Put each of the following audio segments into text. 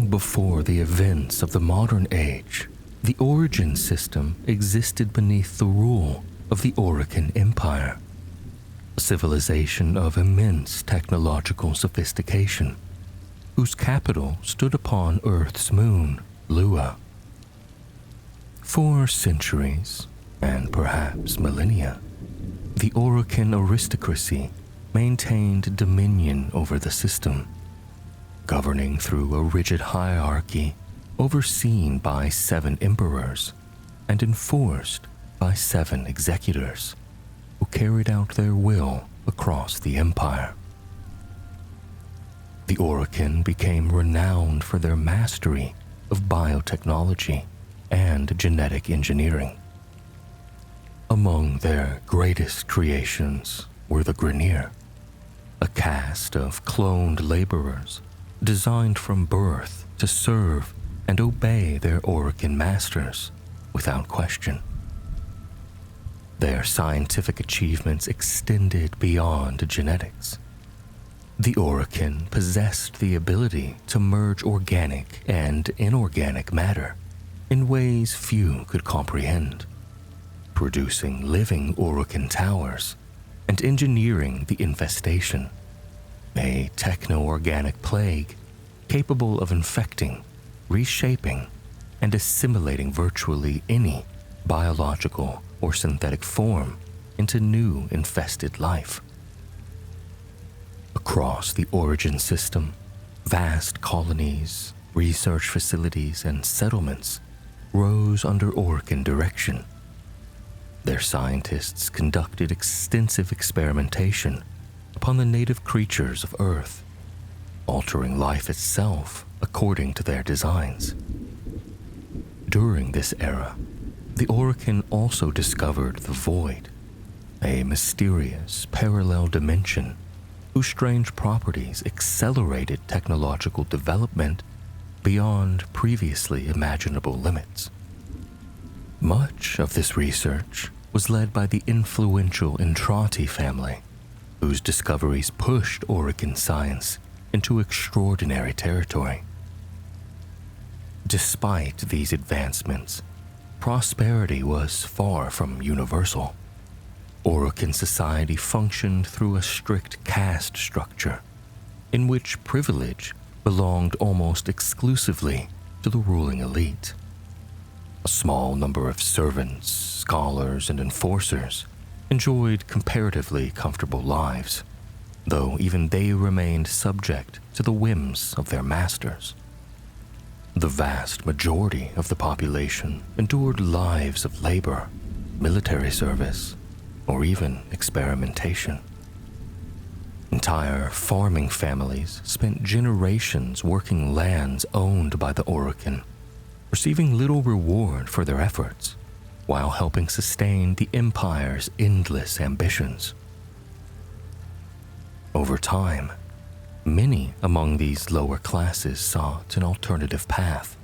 Long before the events of the modern age, the origin system existed beneath the rule of the Orokin Empire, a civilization of immense technological sophistication, whose capital stood upon Earth's moon, Lua. For centuries, and perhaps millennia, the Orokin aristocracy maintained dominion over the system, governing through a rigid hierarchy overseen by 7 emperors and enforced by 7 executors who carried out their will across the empire. The Orokin became renowned for their mastery of biotechnology and genetic engineering. Among their greatest creations were the Grineer, a caste of cloned laborers designed from birth to serve and obey their Orokin masters without question. Their scientific achievements extended beyond genetics. The Orokin possessed the ability to merge organic and inorganic matter in ways few could comprehend, producing living Orokin towers and engineering the infestation, a techno-organic plague capable of infecting, reshaping, and assimilating virtually any biological or synthetic form into new infested life. Across the origin system, vast colonies, research facilities, and settlements rose under Orokin direction. Their scientists conducted extensive experimentation upon the native creatures of Earth, altering life itself according to their designs. During this era, the Orokin also discovered the Void, a mysterious parallel dimension whose strange properties accelerated technological development beyond previously imaginable limits. Much of this research was led by the influential Entrati family, whose discoveries pushed Orokin science into extraordinary territory. Despite these advancements, prosperity was far from universal. Orokin society functioned through a strict caste structure, in which privilege belonged almost exclusively to the ruling elite. A small number of servants, scholars, and enforcers enjoyed comparatively comfortable lives, though even they remained subject to the whims of their masters. The vast majority of the population endured lives of labor, military service, or even experimentation. Entire farming families spent generations working lands owned by the Orokin, receiving little reward for their efforts, while helping sustain the Empire's endless ambitions. Over time, many among these lower classes sought an alternative path.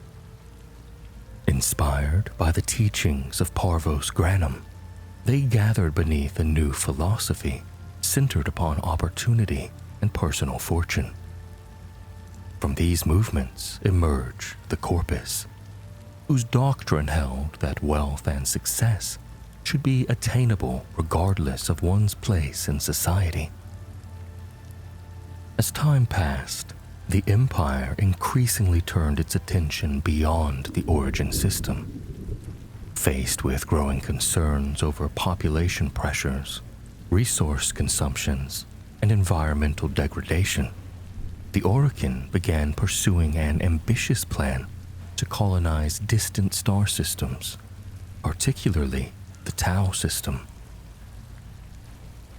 Inspired by the teachings of Parvos Granum, they gathered beneath a new philosophy centered upon opportunity and personal fortune. From these movements emerged the Corpus, whose doctrine held that wealth and success should be attainable regardless of one's place in society. As time passed, the Empire increasingly turned its attention beyond the origin system. Faced with growing concerns over population pressures, resource consumptions, and environmental degradation, the Orokin began pursuing an ambitious plan to colonize distant star systems, particularly the Tau system.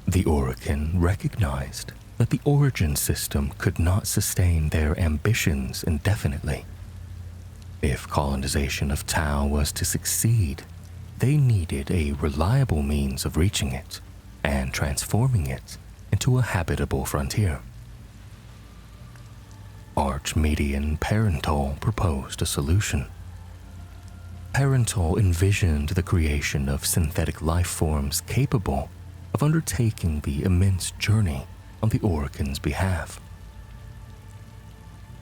The Orokin recognized that the origin system could not sustain their ambitions indefinitely. If colonization of Tau was to succeed, they needed a reliable means of reaching it and transforming it into a habitable frontier. Archmedian Parentol proposed a solution. Parentol envisioned the creation of synthetic life forms capable of undertaking the immense journey on the Orokin's behalf.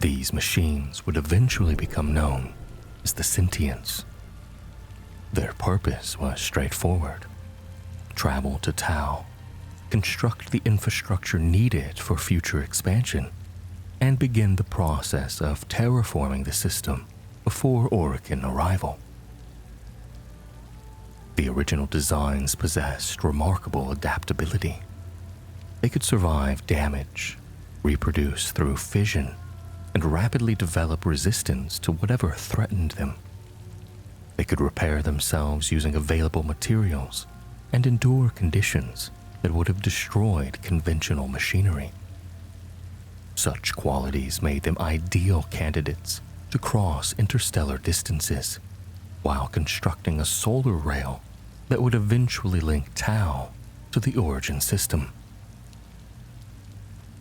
These machines would eventually become known as the Sentients. Their purpose was straightforward: travel to Tau, construct the infrastructure needed for future expansion, and begin the process of terraforming the system before Orokin arrival. The original designs possessed remarkable adaptability. They could survive damage, reproduce through fission, and rapidly develop resistance to whatever threatened them. They could repair themselves using available materials and endure conditions that would have destroyed conventional machinery. Such qualities made them ideal candidates to cross interstellar distances while constructing a solar rail that would eventually link Tau to the origin system.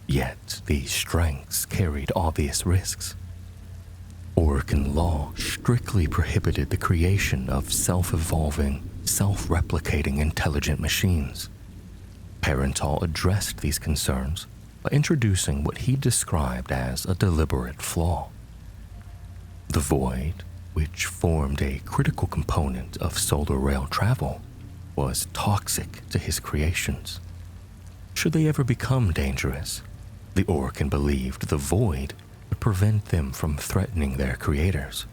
Yet these strengths carried obvious risks. Orokin law strictly prohibited the creation of self-evolving, self-replicating intelligent machines. Parental addressed these concerns by introducing what he described as a deliberate flaw. The void, which formed a critical component of solar rail travel, was toxic to his creations. Should they ever become dangerous, the Orokin believed the void would prevent them from threatening their creators.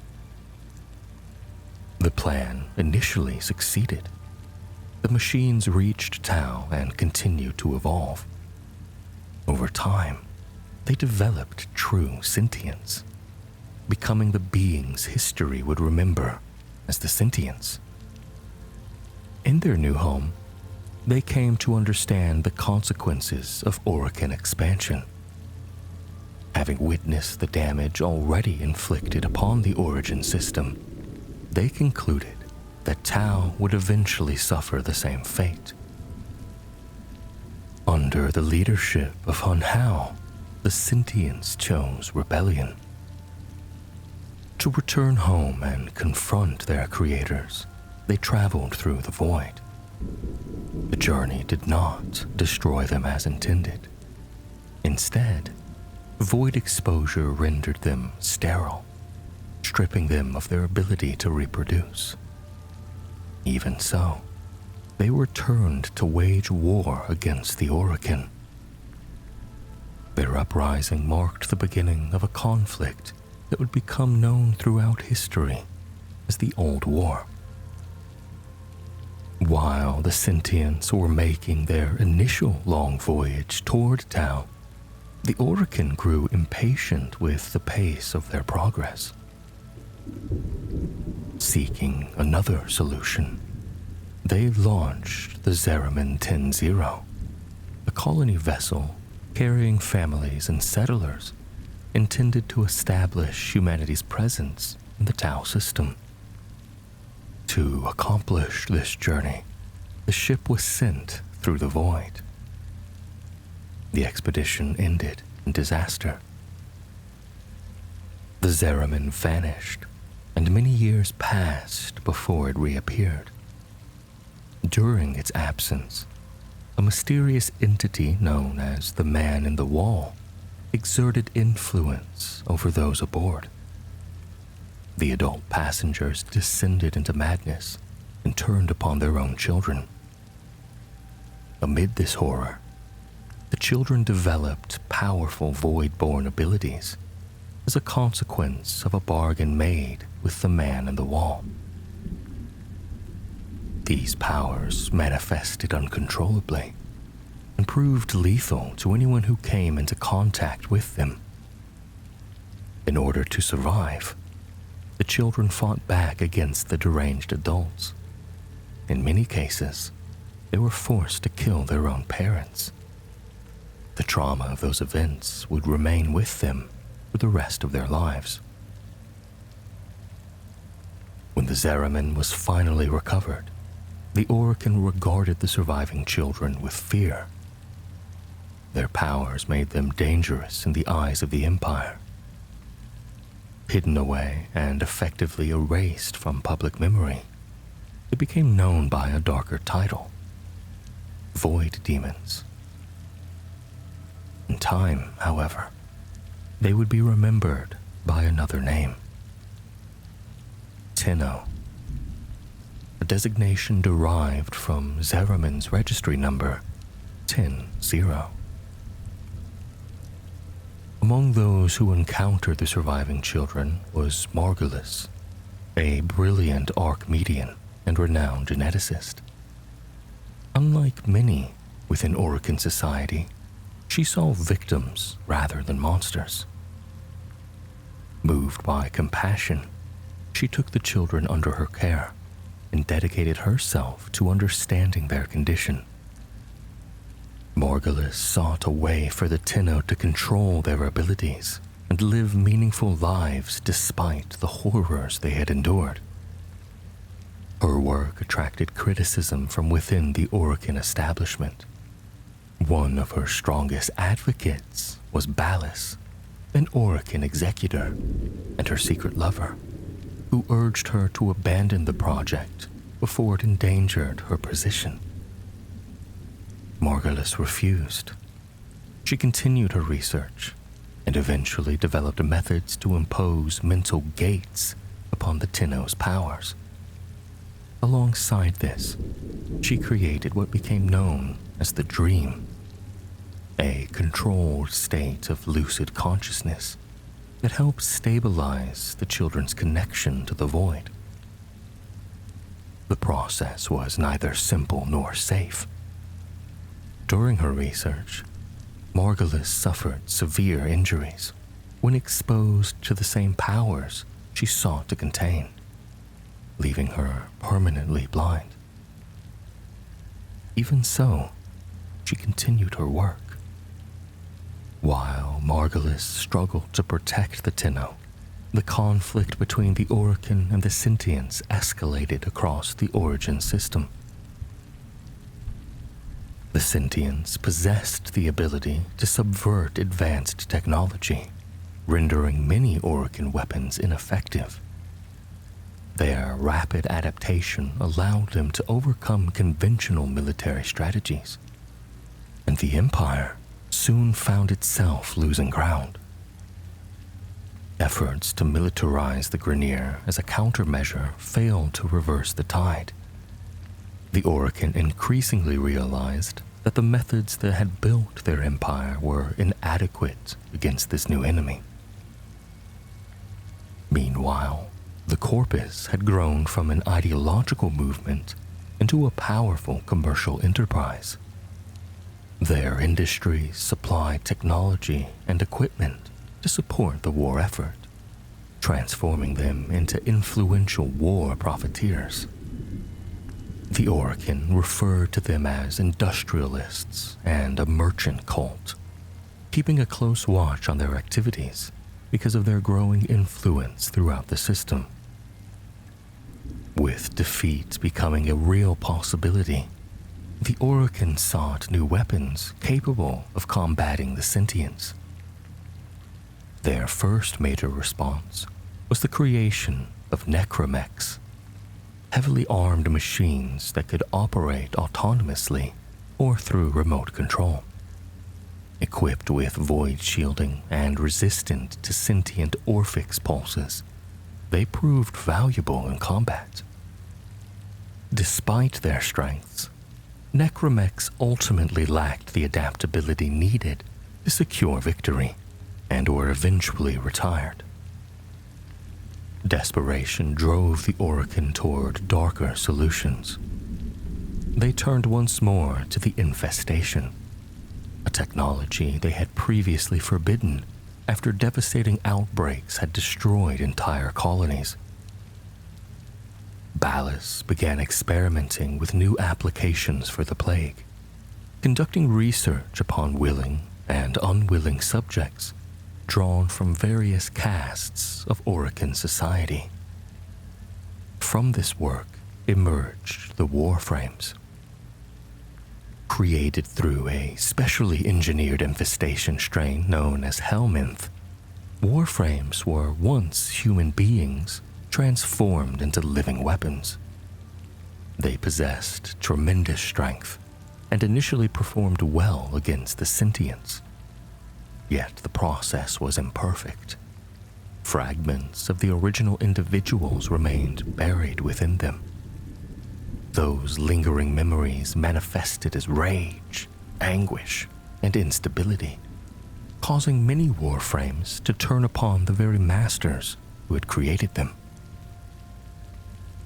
The plan initially succeeded. The machines reached Tau and continued to evolve. Over time, they developed true sentience, becoming the beings history would remember as the Sentients. In their new home, they came to understand the consequences of Orokin expansion. Having witnessed the damage already inflicted upon the origin system, they concluded that Tau would eventually suffer the same fate. Under the leadership of Hun Hao, the Sentients chose rebellion. To return home and confront their creators, they traveled through the void. The journey did not destroy them as intended. Instead, void exposure rendered them sterile, stripping them of their ability to reproduce. Even so, they returned to wage war against the Orokin. Their uprising marked the beginning of a conflict that would become known throughout history as the Old War. While the Sentients were making their initial long voyage toward Tau, the Orokin grew impatient with the pace of their progress. Seeking another solution, they launched the Zeraman 10-0, a colony vessel carrying families and settlers intended to establish humanity's presence in the Tau system. To accomplish this journey, the ship was sent through the void. The expedition ended in disaster. The Zeraman vanished, and many years passed before it reappeared. During its absence, a mysterious entity known as the Man in the Wall exerted influence over those aboard. The adult passengers descended into madness and turned upon their own children. Amid this horror, the children developed powerful void-born abilities as a consequence of a bargain made with the Man in the Wall. These powers manifested uncontrollably and proved lethal to anyone who came into contact with them. In order to survive, the children fought back against the deranged adults. In many cases, they were forced to kill their own parents. The trauma of those events would remain with them for the rest of their lives. When the Zeraman was finally recovered, the Orokin regarded the surviving children with fear. Their powers made them dangerous in the eyes of the Empire. Hidden away and effectively erased from public memory, they became known by a darker title: Void Demons. In time, however, they would be remembered by another name. Tenno, a designation derived from Zeramin's registry number 10-0. Among those who encountered the surviving children was Margulis, a brilliant Archimedean and renowned geneticist. Unlike many within Orokin society, she saw victims rather than monsters. Moved by compassion, she took the children under her care and dedicated herself to understanding their condition. Margulis sought a way for the Tenno to control their abilities and live meaningful lives despite the horrors they had endured. Her work attracted criticism from within the Orokin establishment. One of her strongest advocates was Ballas, an Orokin executor and her secret lover, who urged her to abandon the project before it endangered her position. Margulis refused. She continued her research and eventually developed methods to impose mental gates upon the Tenno's powers. Alongside this, she created what became known as the Dream, a controlled state of lucid consciousness that helps stabilize the children's connection to the void. The process was neither simple nor safe. During her research, Margulis suffered severe injuries when exposed to the same powers she sought to contain, leaving her permanently blind. Even so, she continued her work. While Margulis struggled to protect the Tenno, the conflict between the Orokin and the Sentients escalated across the Origin system. The Sentients possessed the ability to subvert advanced technology, rendering many Orokin weapons ineffective. Their rapid adaptation allowed them to overcome conventional military strategies, and the Empire soon found itself losing ground. Efforts to militarize the Grineer as a countermeasure failed to reverse the tide. The Orokin increasingly realized that the methods that had built their empire were inadequate against this new enemy. Meanwhile, the Corpus had grown from an ideological movement into a powerful commercial enterprise. Their industries supplied technology and equipment to support the war effort, transforming them into influential war profiteers. The Orokin referred to them as industrialists and a merchant cult, keeping a close watch on their activities because of their growing influence throughout the system. With defeat becoming a real possibility, the Orokin sought new weapons capable of combating the Sentients. Their first major response was the creation of necromechs, heavily armed machines that could operate autonomously or through remote control. Equipped with void shielding and resistant to sentient Orphix pulses, they proved valuable in combat. Despite their strengths, necromechs ultimately lacked the adaptability needed to secure victory and were eventually retired. Desperation drove the Orokin toward darker solutions. They turned once more to the infestation, a technology they had previously forbidden after devastating outbreaks had destroyed entire colonies. Ballas began experimenting with new applications for the plague, conducting research upon willing and unwilling subjects drawn from various castes of Orokin society. From this work emerged the Warframes. Created through a specially engineered infestation strain known as Helminth, Warframes were once human beings transformed into living weapons. They possessed tremendous strength and initially performed well against the Sentients. Yet the process was imperfect. Fragments of the original individuals remained buried within them. Those lingering memories manifested as rage, anguish, and instability, causing many Warframes to turn upon the very masters who had created them.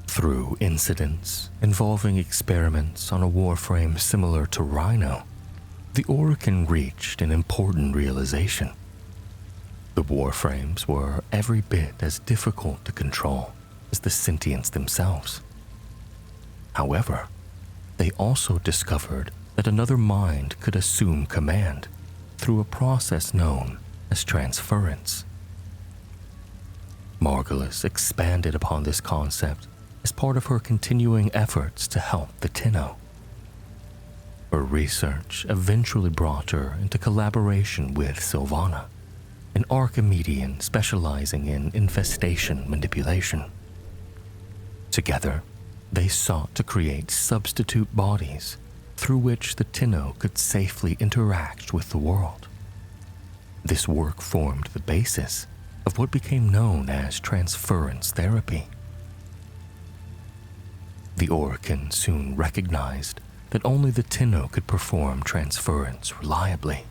Through incidents involving experiments on a Warframe similar to Rhino, the Orokin reached an important realization. The Warframes were every bit as difficult to control as the sentients themselves. However, they also discovered that another mind could assume command through a process known as transference. Margulis expanded upon this concept as part of her continuing efforts to help the Tenno. Her research eventually brought her into collaboration with Sylvana, an Archimedean specializing in infestation manipulation. Together, they sought to create substitute bodies through which the Tenno could safely interact with the world. This work formed the basis of what became known as transference therapy. The Orokin soon recognized that only the Tenno could perform transference reliably.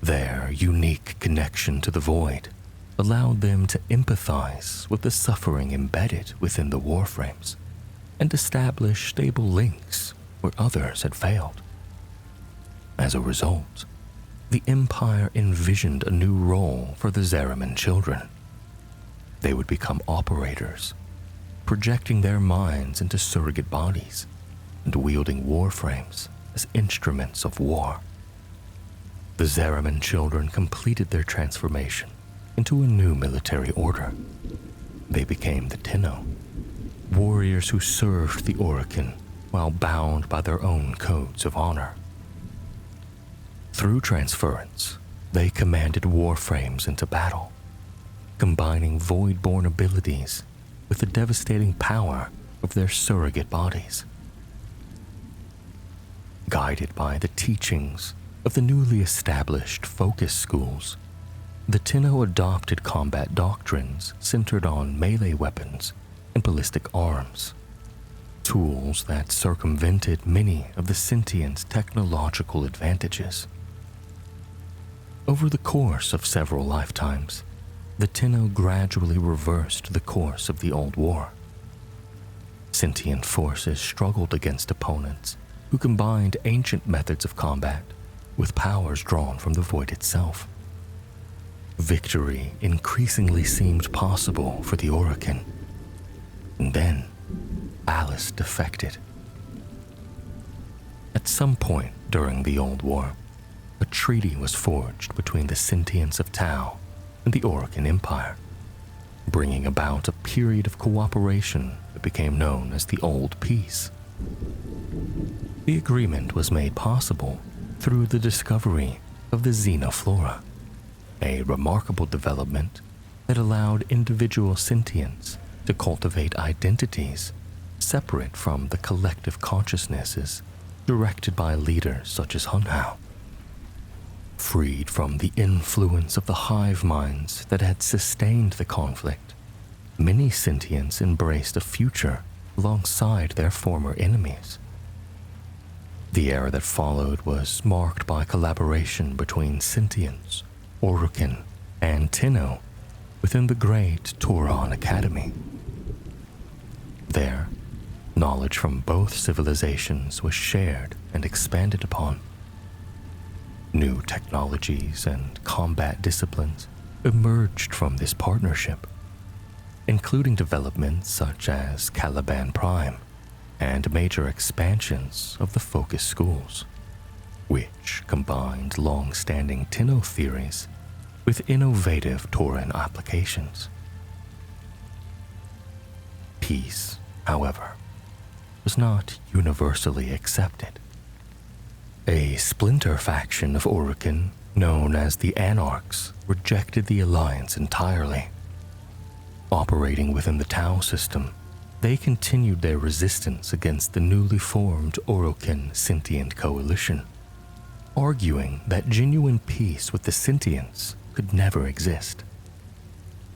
Their unique connection to the void allowed them to empathize with the suffering embedded within the Warframes and establish stable links where others had failed. As a result, the Empire envisioned a new role for the Zariman children. They would become operators, projecting their minds into surrogate bodies and wielding Warframes as instruments of war. The Zariman children completed their transformation into a new military order. They became the Tenno, warriors who served the Orokin while bound by their own codes of honor. Through transference, they commanded Warframes into battle, combining void-born abilities with the devastating power of their surrogate bodies. Guided by the teachings of the newly established focus schools, the Tenno adopted combat doctrines centered on melee weapons and ballistic arms, tools that circumvented many of the sentient's technological advantages. Over the course of several lifetimes, the Tenno gradually reversed the course of the old war. Sentient forces struggled against opponents who combined ancient methods of combat with powers drawn from the void itself. Victory increasingly seemed possible for the Orokin. And then, Alice defected. At some point during the Old War, a treaty was forged between the sentients of Tau and the Orokin Empire, bringing about a period of cooperation that became known as the Old Peace. The agreement was made possible through the discovery of the Xenoflora, a remarkable development that allowed individual sentients to cultivate identities separate from the collective consciousnesses directed by leaders such as Hunhao. Freed from the influence of the hive minds that had sustained the conflict, many sentients embraced a future alongside their former enemies. The era that followed was marked by collaboration between sentients, Orokin, and Tenno within the great Turon Academy. There, knowledge from both civilizations was shared and expanded upon. New technologies and combat disciplines emerged from this partnership, including developments such as Caliban Prime and major expansions of the focus schools, which combined long-standing Tenno theories with innovative Tauran applications. Peace, however, was not universally accepted. A splinter faction of Orokin, known as the Anarchs, rejected the alliance entirely. Operating within the Tau system, they continued their resistance against the newly formed Orokin Sentient Coalition. arguing that genuine peace with the sentients could never exist.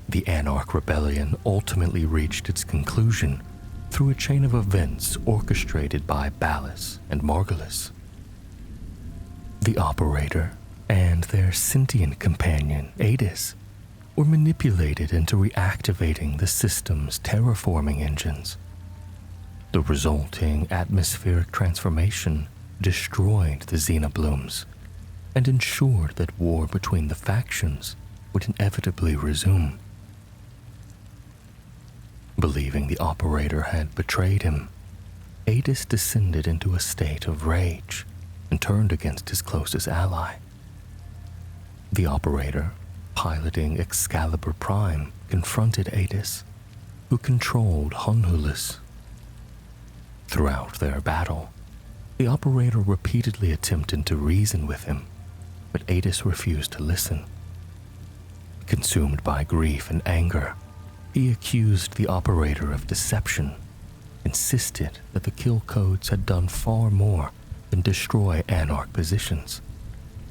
The Anarch Rebellion ultimately reached its conclusion through a chain of events orchestrated by Ballas and Margulis. The Operator and their sentient companion, Adis, were manipulated into reactivating the system's terraforming engines. The resulting atmospheric transformation destroyed the Xenoblooms and ensured that war between the factions would inevitably resume. Believing the Operator had betrayed him, Adis descended into a state of rage and turned against his closest ally. The Operator, piloting Excalibur Prime, confronted Adis, who controlled Hunhulus. Throughout their battle, the Operator repeatedly attempted to reason with him, but Adis refused to listen. Consumed by grief and anger, he accused the Operator of deception, insisted that the kill codes had done far more than destroy Anarch positions,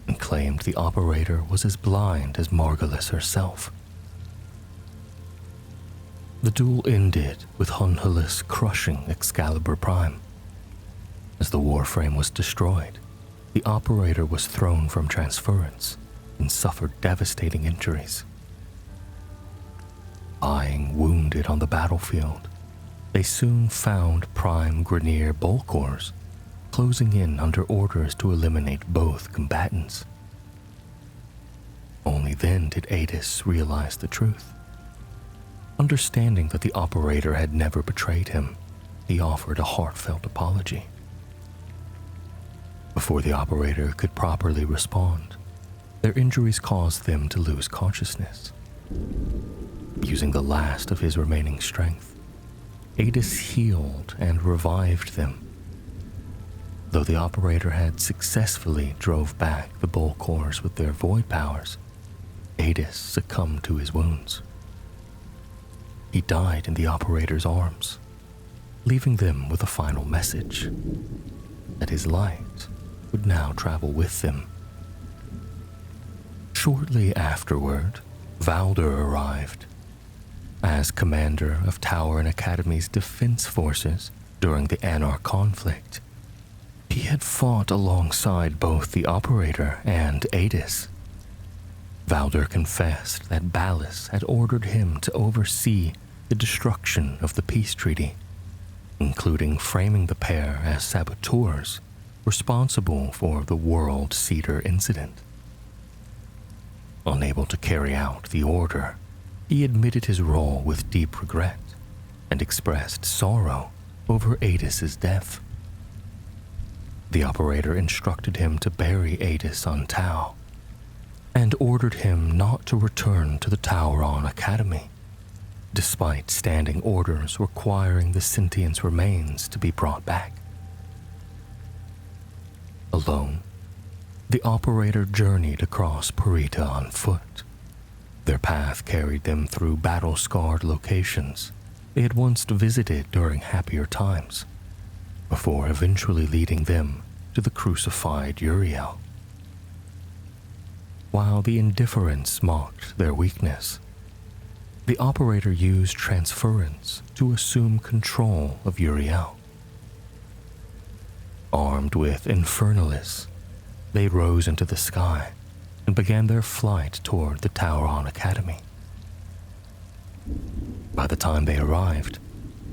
and claimed the Operator was as blind as Margulis herself. The duel ended with Hunhulus crushing Excalibur Prime. As the Warframe was destroyed, the Operator was thrown from transference and suffered devastating injuries. Lying wounded on the battlefield, they soon found Prime Grineer Bolcors closing in under orders to eliminate both combatants. Only then did Adis realize the truth. Understanding that the Operator had never betrayed him, he offered a heartfelt apology. Before the Operator could properly respond, their injuries caused them to lose consciousness. Using the last of his remaining strength, Adis healed and revived them. Though the Operator had successfully drove back the Bolcors with their void powers, Adis succumbed to his wounds. He died in the Operator's arms, leaving them with a final message that his light would now travel with them. Shortly afterward, Valder arrived. As commander of Tower and Academy's defense forces during the Anarch conflict, he had fought alongside both the Operator and Adis. Valder confessed that Ballas had ordered him to oversee the destruction of the peace treaty, including framing the pair as saboteurs responsible for the World Cedar incident. Unable to carry out the order, he admitted his role with deep regret and expressed sorrow over Adis's death. The Operator instructed him to bury Adis on Tau and ordered him not to return to the Tauron Academy, despite standing orders requiring the sentient's remains to be brought back. Alone, the Operator journeyed across Parita on foot. Their path carried them through battle-scarred locations they had once visited during happier times, before eventually leading them to the crucified Uriel. While the indifference mocked their weakness, the Operator used transference to assume control of Uriel. Armed with Infernalis, they rose into the sky and began their flight toward the Tauron Academy. By the time they arrived,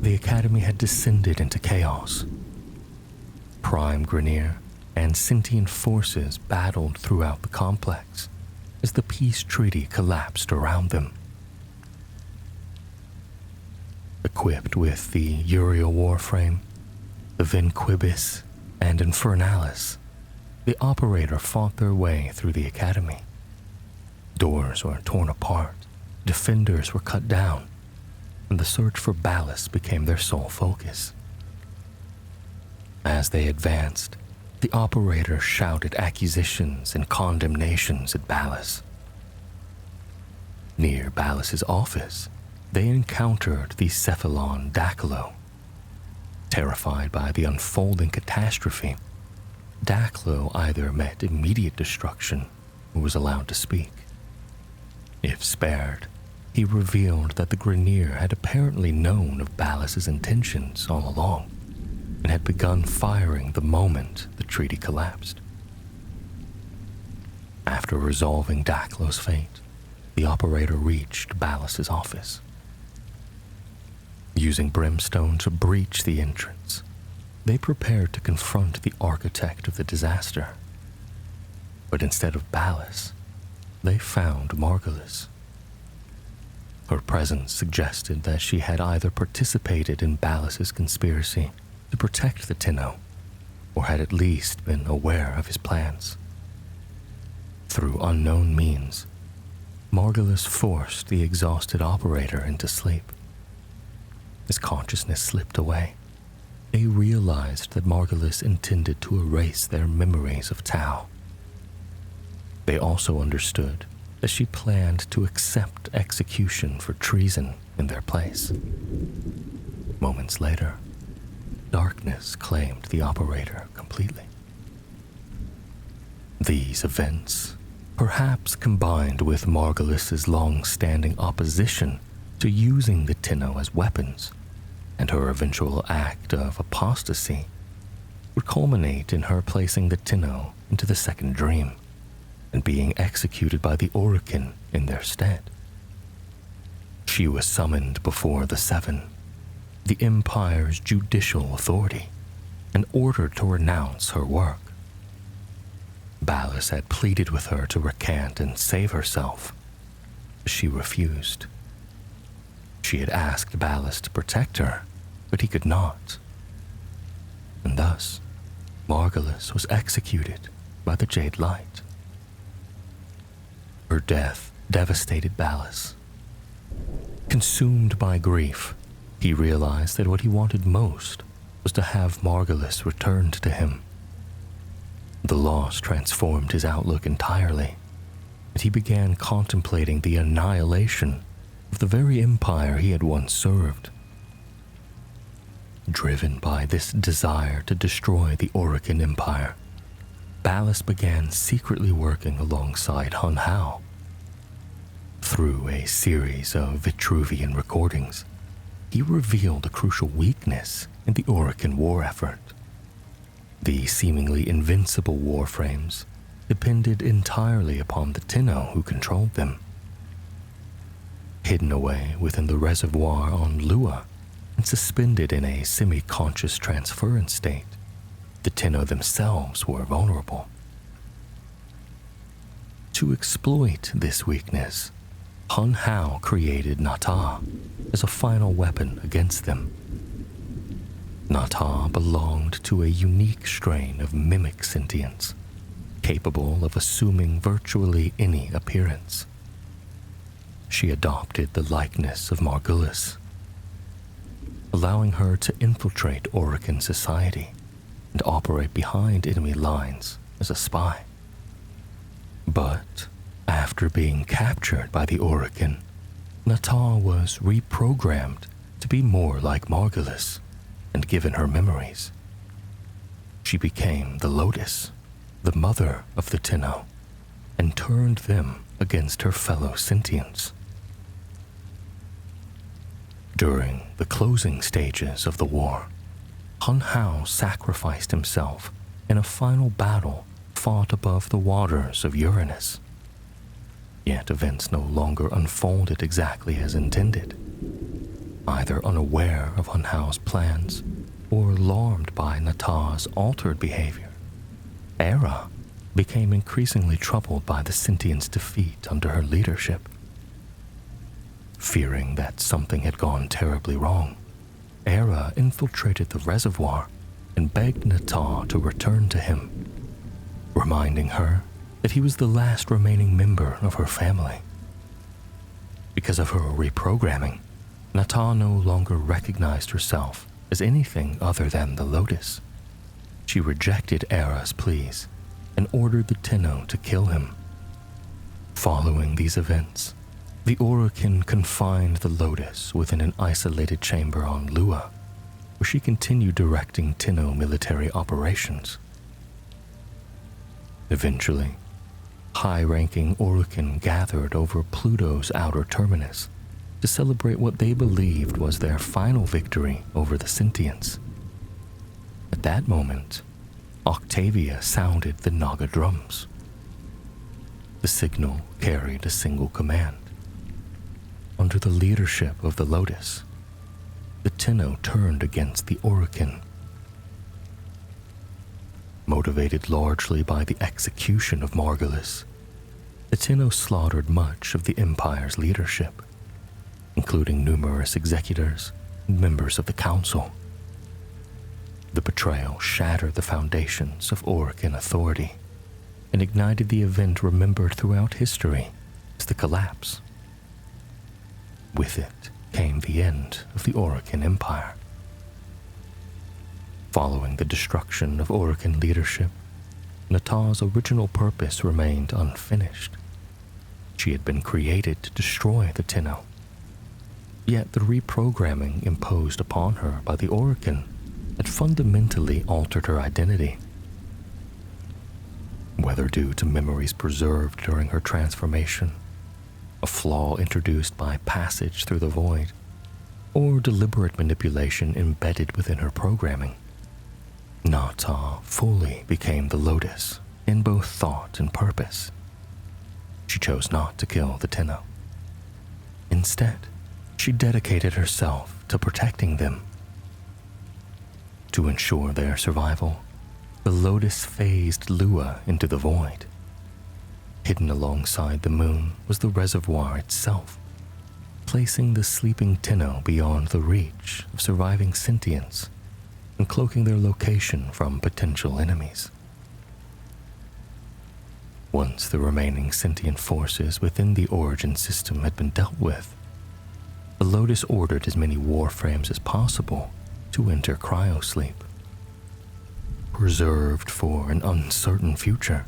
the Academy had descended into chaos. Prime Grineer and sentient forces battled throughout the complex as the peace treaty collapsed around them. Equipped with the Uriel Warframe, the Vinquibus, and Infernalis, the Operator fought their way through the Academy. Doors were torn apart, defenders were cut down, and the search for Ballas became their sole focus. As they advanced, the Operator shouted accusations and condemnations at Ballas. Near Ballas's office, they encountered the Cephalon Dactylo. Terrified by the unfolding catastrophe, Daklo either met immediate destruction or was allowed to speak. If spared, he revealed that the Grineer had apparently known of Ballas's intentions all along and had begun firing the moment the treaty collapsed. After resolving Daklo's fate, the operator reached Ballas's office. Using brimstone to breach the entrance, they prepared to confront the architect of the disaster. But instead of Ballas, they found Margulis. Her presence suggested that she had either participated in Ballas's conspiracy to protect the Tenno, or had at least been aware of his plans. Through unknown means, Margulis forced the exhausted operator into sleep. As consciousness slipped away, they realized that Margulis intended to erase their memories of Tau. They also understood that she planned to accept execution for treason in their place. Moments later, darkness claimed the operator completely. These events, perhaps combined with Margulis's long-standing opposition to using the Tenno as weapons, and her eventual act of apostasy, would culminate in her placing the Tenno into the second dream and being executed by the Orokin in their stead. She was summoned before the Seven, the Empire's judicial authority, and ordered to renounce her work. Ballas had pleaded with her to recant and save herself. She refused. She had asked Ballas to protect her, but he could not. And thus, Margulis was executed by the Jade Light. Her death devastated Ballas. Consumed by grief, he realized that what he wanted most was to have Margulis returned to him. The loss transformed his outlook entirely, and he began contemplating the annihilation of the very empire he had once served. Driven by this desire to destroy the Orokin Empire, Ballas began secretly working alongside Hun Hao. Through a series of Vitruvian recordings, he revealed a crucial weakness in the Orokin war effort. The seemingly invincible warframes depended entirely upon the Tenno who controlled them. Hidden away within the reservoir on Lua and suspended in a semi-conscious transference state, the Tenno themselves were vulnerable. To exploit this weakness, Hun Hao created Nata as a final weapon against them. Nata belonged to a unique strain of mimic sentience, capable of assuming virtually any appearance. She adopted the likeness of Margulis, allowing her to infiltrate Orokin society and operate behind enemy lines as a spy. But after being captured by the Orokin, Nata was reprogrammed to be more like Margulis and given her memories. She became the Lotus, the mother of the Tenno, and turned them against her fellow sentients. During the closing stages of the war, Hun Hao sacrificed himself in a final battle fought above the waters of Uranus. Yet events no longer unfolded exactly as intended. Either unaware of Hun Hao's plans or alarmed by Nata's altered behavior, Era became increasingly troubled by the sentient's defeat under her leadership. Fearing that something had gone terribly wrong, Era infiltrated the reservoir and begged Nata to return to him, reminding her that he was the last remaining member of her family. Because of her reprogramming, Nata no longer recognized herself as anything other than the Lotus. She rejected Era's pleas and ordered the Tenno to kill him. Following these events, the Orokin confined the Lotus within an isolated chamber on Lua, where she continued directing Tenno military operations. Eventually, high-ranking Orokin gathered over Pluto's outer terminus to celebrate what they believed was their final victory over the sentients. At that moment, Octavia sounded the Naga drums. The signal carried a single command. Under the leadership of the Lotus, the Tenno turned against the Orokin. Motivated largely by the execution of Margulis, the Tenno slaughtered much of the Empire's leadership, including numerous executors and members of the Council. The betrayal shattered the foundations of Orokin authority and ignited the event remembered throughout history as the collapse. With it came the end of the Orokin Empire. Following the destruction of Orokin leadership, Natah's original purpose remained unfinished. She had been created to destroy the Tenno. Yet the reprogramming imposed upon her by the Orokin had fundamentally altered her identity. Whether due to memories preserved during her transformation, a flaw introduced by passage through the void, or deliberate manipulation embedded within her programming, Natah fully became the Lotus in both thought and purpose. She chose not to kill the Tenno. Instead, she dedicated herself to protecting them. To ensure their survival, the Lotus phased Lua into the void. Hidden alongside the moon was the reservoir itself, placing the sleeping Tenno beyond the reach of surviving sentients and cloaking their location from potential enemies. Once the remaining sentient forces within the origin system had been dealt with, the Lotus ordered as many Warframes as possible to enter cryosleep. Reserved for an uncertain future,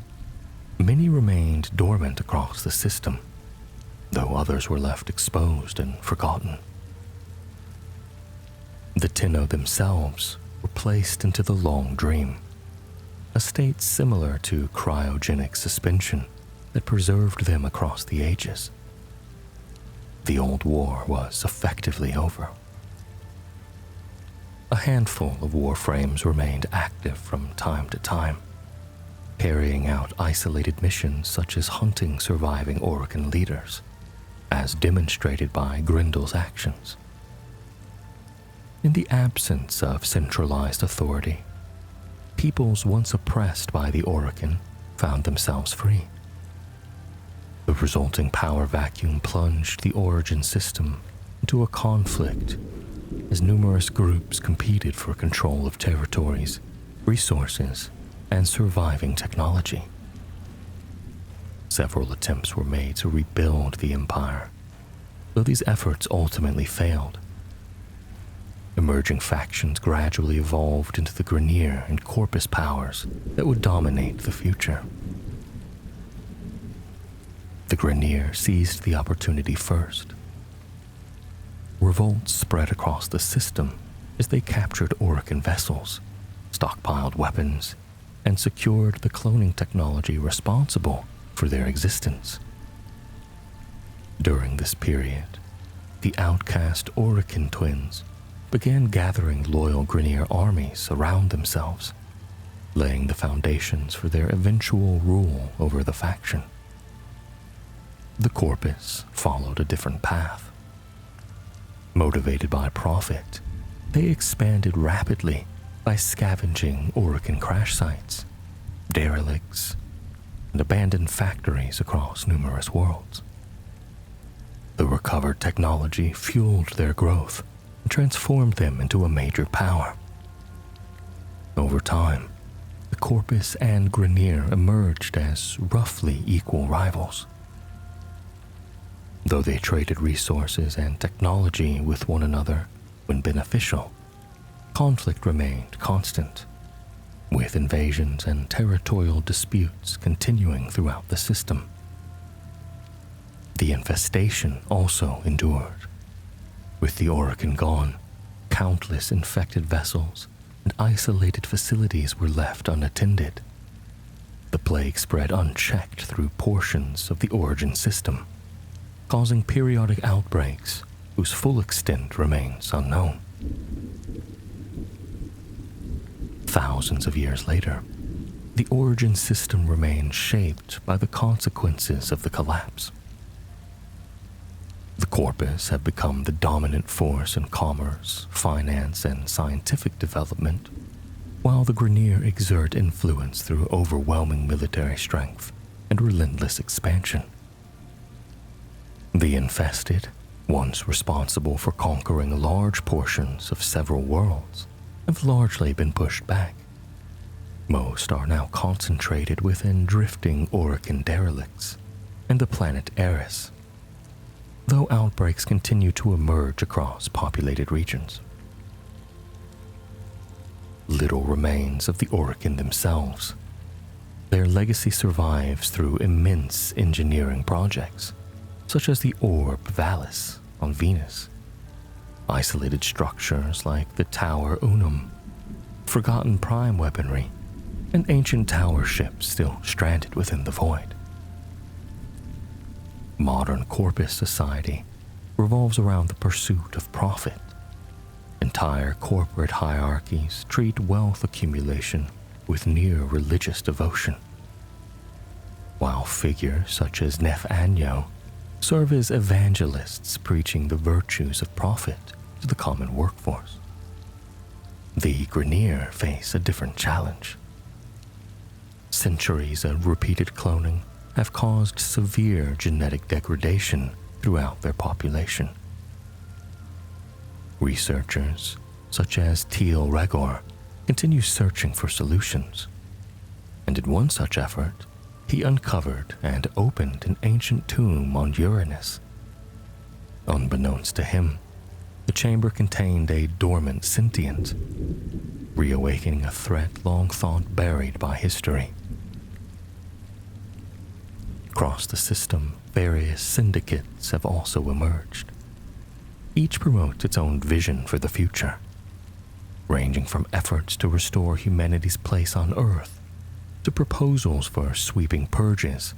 many remained dormant across the system, though others were left exposed and forgotten. The Tenno themselves were placed into the long dream, a state similar to cryogenic suspension that preserved them across the ages. The old war was effectively over. A handful of Warframes remained active from time to time, carrying out isolated missions such as hunting surviving Orokin leaders, as demonstrated by Grindel's actions. In the absence of centralized authority, peoples once oppressed by the Orokin found themselves free. The resulting power vacuum plunged the origin system into a conflict as numerous groups competed for control of territories, resources, and surviving technology. Several attempts were made to rebuild the Empire, though these efforts ultimately failed. Emerging factions gradually evolved into the Grineer and Corpus powers that would dominate the future. The Grineer seized the opportunity first. Revolts spread across the system as they captured Orokin vessels, stockpiled weapons, and secured the cloning technology responsible for their existence. During this period, the outcast Orokin twins began gathering loyal Grineer armies around themselves, laying the foundations for their eventual rule over the faction. The Corpus followed a different path. Motivated by profit, they expanded rapidly by scavenging Orokin crash sites, derelicts, and abandoned factories across numerous worlds. The recovered technology fueled their growth and transformed them into a major power. Over time, the Corpus and Grineer emerged as roughly equal rivals. Though they traded resources and technology with one another when beneficial, conflict remained constant, with invasions and territorial disputes continuing throughout the system. The infestation also endured. With the Orokin gone, countless infected vessels and isolated facilities were left unattended. The plague spread unchecked through portions of the origin system, causing periodic outbreaks whose full extent remains unknown. Thousands of years later, the origin system remains shaped by the consequences of the collapse. The corpus have become the dominant force in commerce, finance, and scientific development, while the Grineer exert influence through overwhelming military strength and relentless expansion. The infested, once responsible for conquering large portions of several worlds, have largely been pushed back. Most are now concentrated within drifting Orokin derelicts and the planet Eris, though outbreaks continue to emerge across populated regions. Little remains of the Orokin themselves. Their legacy survives through immense engineering projects, such as the Orb Valis on Venus, isolated structures like the Tower Unum, forgotten prime weaponry, and ancient tower ships still stranded within the void. Modern corpus society revolves around the pursuit of profit. Entire corporate hierarchies treat wealth accumulation with near religious devotion, while figures such as Nef-Anyo serve as evangelists preaching the virtues of profit to the common workforce. The Grineer face a different challenge. Centuries of repeated cloning have caused severe genetic degradation throughout their population. Researchers, such as Teal Regor, continue searching for solutions, and in one such effort, he uncovered and opened an ancient tomb on Uranus. Unbeknownst to him, the chamber contained a dormant sentient, reawakening a threat long thought buried by history. Across the system, various syndicates have also emerged. Each promotes its own vision for the future, ranging from efforts to restore humanity's place on Earth to proposals for sweeping purges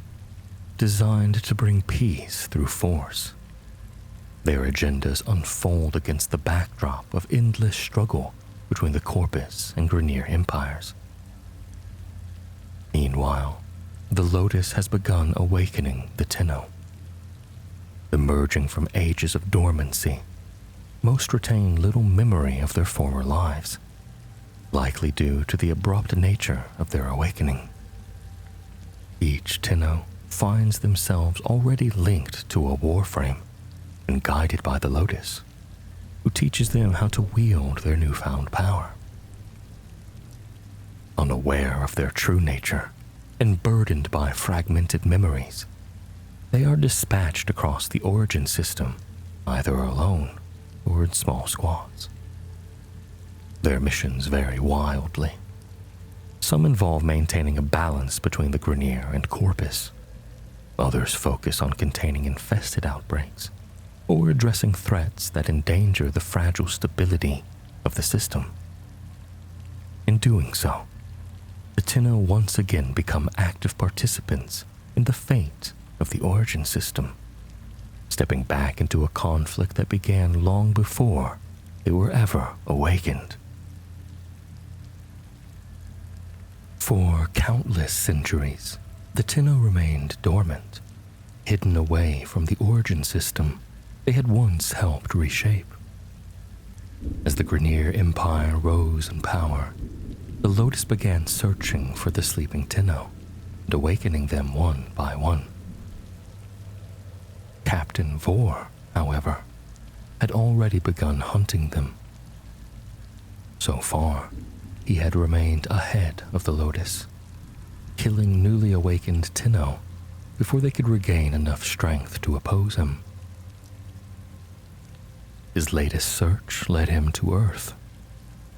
designed to bring peace through force. Their agendas unfold against the backdrop of endless struggle between the Corpus and Grineer empires. Meanwhile, the Lotus has begun awakening the Tenno. Emerging from ages of dormancy, most retain little memory of their former lives, likely due to the abrupt nature of their awakening. Each Tenno finds themselves already linked to a Warframe and guided by the Lotus, who teaches them how to wield their newfound power. Unaware of their true nature and burdened by fragmented memories, they are dispatched across the origin system, either alone or in small squads. Their missions vary wildly. Some involve maintaining a balance between the Grineer and Corpus. Others focus on containing infested outbreaks or addressing threats that endanger the fragile stability of the system. In doing so, the Tenno once again become active participants in the fate of the origin system, stepping back into a conflict that began long before they were ever awakened. For countless centuries, the Tenno remained dormant, hidden away from the origin system they had once helped reshape. As the Grineer Empire rose in power, the Lotus began searching for the sleeping Tenno and awakening them one by one. Captain Vor, however, had already begun hunting them. So far, he had remained ahead of the Lotus, killing newly awakened Tenno before they could regain enough strength to oppose him. His latest search led him to Earth,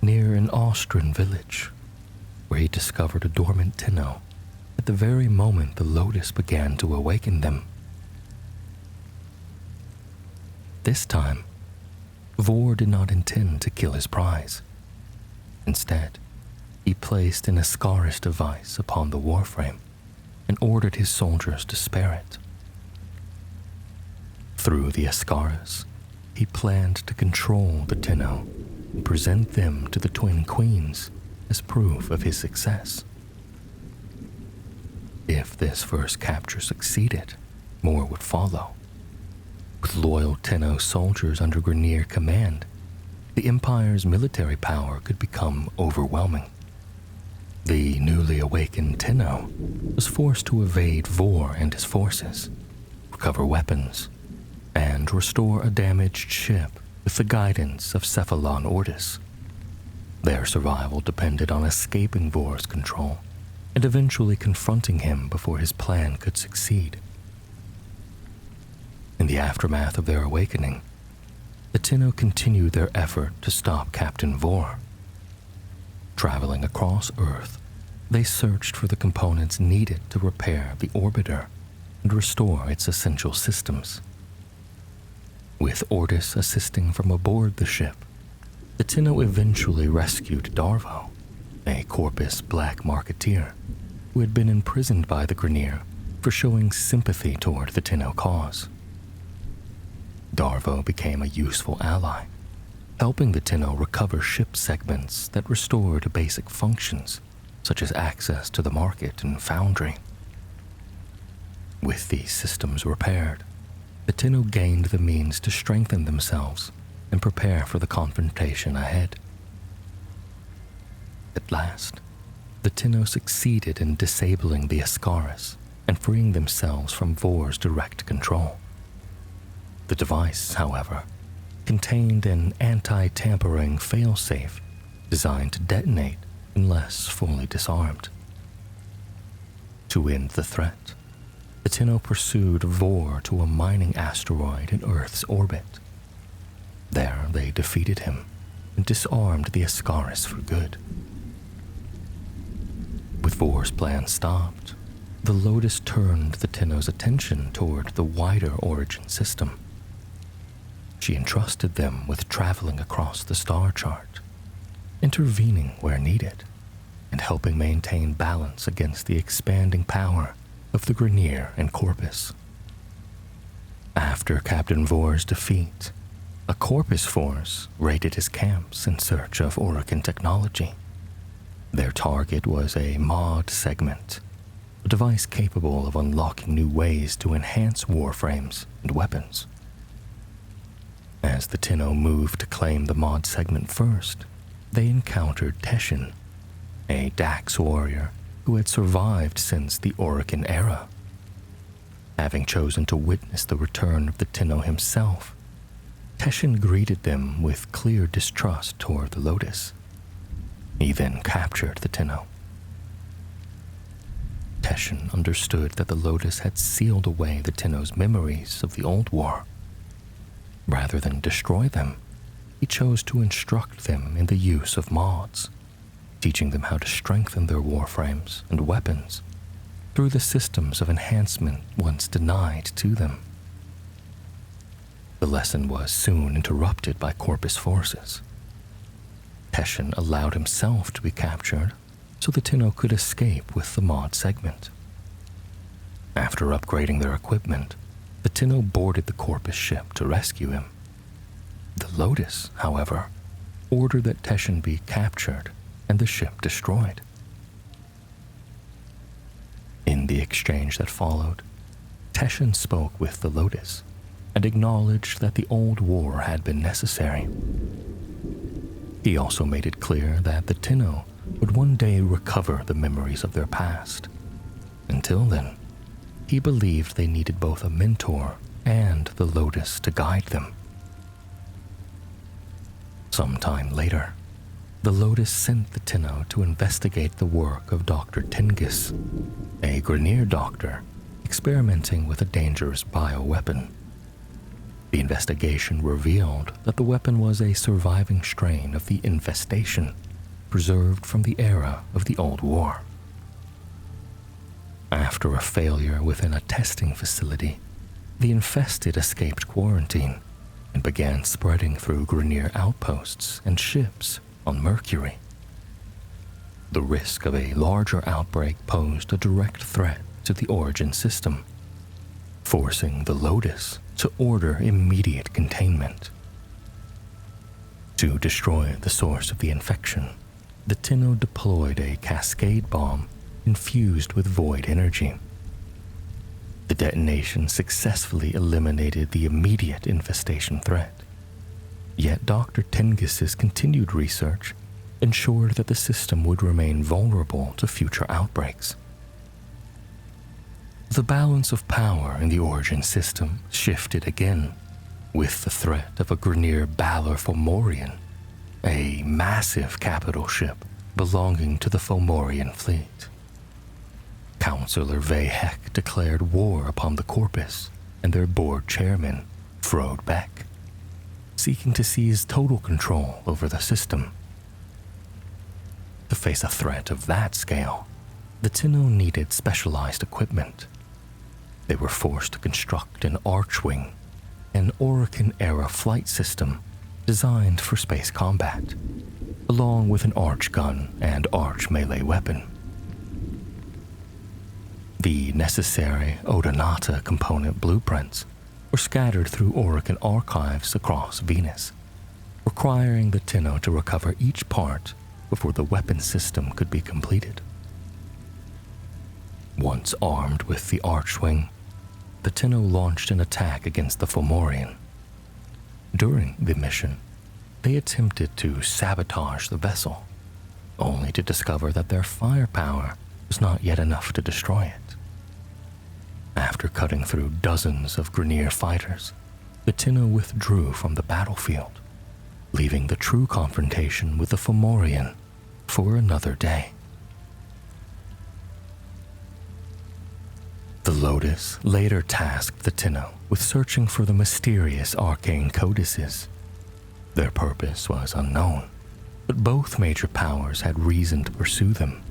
near an Austrian village, where he discovered a dormant Tenno at the very moment the Lotus began to awaken them. This time, Vor did not intend to kill his prize. Instead, he placed an Ascaris device upon the Warframe and ordered his soldiers to spare it. Through the Ascaris, he planned to control the Tenno and present them to the Twin Queens as proof of his success. If this first capture succeeded, more would follow. With loyal Tenno soldiers under Grineer command, the Empire's military power could become overwhelming. The newly awakened Tenno was forced to evade Vor and his forces, recover weapons, and restore a damaged ship with the guidance of Cephalon Ordis. Their survival depended on escaping Vor's control and eventually confronting him before his plan could succeed. In the aftermath of their awakening, the Tenno continued their effort to stop Captain Vor. Traveling across Earth, they searched for the components needed to repair the orbiter and restore its essential systems. With Ordis assisting from aboard the ship, the Tenno eventually rescued Darvo, a Corpus black marketeer who had been imprisoned by the Grineer for showing sympathy toward the Tenno cause. Darvo became a useful ally, helping the Tenno recover ship segments that restored basic functions, such as access to the market and foundry. With these systems repaired, the Tenno gained the means to strengthen themselves and prepare for the confrontation ahead. At last, the Tenno succeeded in disabling the Ascaris and freeing themselves from Vor's direct control. The device, however, contained an anti-tampering failsafe designed to detonate unless fully disarmed. To end the threat, the Tenno pursued Vor to a mining asteroid in Earth's orbit. There they defeated him and disarmed the Ascaris for good. With Vor's plan stopped, the Lotus turned the Tenno's attention toward the wider origin system. She entrusted them with traveling across the star chart, intervening where needed, and helping maintain balance against the expanding power of the Grineer and Corpus. After Captain Vor's defeat, a Corpus force raided his camps in search of Orokin technology. Their target was a mod segment, a device capable of unlocking new ways to enhance warframes and weapons. As the Tenno moved to claim the mod segment first, they encountered Teshin, a Dax warrior who had survived since the Orokin era. Having chosen to witness the return of the Tenno himself, Teshin greeted them with clear distrust toward the Lotus. He then captured the Tenno. Teshin understood that the Lotus had sealed away the Tenno's memories of the old war. Rather than destroy them, he chose to instruct them in the use of mods, teaching them how to strengthen their warframes and weapons through the systems of enhancement once denied to them. The lesson was soon interrupted by Corpus forces. Teshin allowed himself to be captured so the Tenno could escape with the mod segment. After upgrading their equipment, the Tenno boarded the Corpus ship to rescue him. The Lotus, however, ordered that Teshin be captured and the ship destroyed. In the exchange that followed, Teshin spoke with the Lotus and acknowledged that the old war had been necessary. He also made it clear that the Tenno would one day recover the memories of their past. Until then, he believed they needed both a mentor and the Lotus to guide them. Sometime later, the Lotus sent the Tenno to investigate the work of Dr. Tengus, a Grineer doctor experimenting with a dangerous bioweapon. The investigation revealed that the weapon was a surviving strain of the infestation, preserved from the era of the Old War. After a failure within a testing facility, the infested escaped quarantine and began spreading through Grineer outposts and ships on Mercury. The risk of a larger outbreak posed a direct threat to the Origin system, forcing the Lotus to order immediate containment. To destroy the source of the infection, the Tenno deployed a cascade bomb infused with void energy. The detonation successfully eliminated the immediate infestation threat. Yet Dr. Tengiz's continued research ensured that the system would remain vulnerable to future outbreaks. The balance of power in the Origin system shifted again, with the threat of a Grineer Balor Fomorian, a massive capital ship belonging to the Fomorian fleet. Councillor Vehek declared war upon the Corpus and their board chairman, Frode Beck, seeking to seize total control over the system. To face a threat of that scale, the Tenno needed specialized equipment. They were forced to construct an Archwing, an Orokin-era flight system designed for space combat, along with an arch gun and arch melee weapon. The necessary Odonata component blueprints were scattered through Orokin archives across Venus, requiring the Tenno to recover each part before the weapon system could be completed. Once armed with the Archwing, the Tenno launched an attack against the Fomorian. During the mission, they attempted to sabotage the vessel, only to discover that their firepower was not yet enough to destroy it. After cutting through dozens of Grineer fighters, the Tenno withdrew from the battlefield, leaving the true confrontation with the Fomorian for another day. The Lotus later tasked the Tenno with searching for the mysterious arcane codices. Their purpose was unknown, but both major powers had reason to pursue them.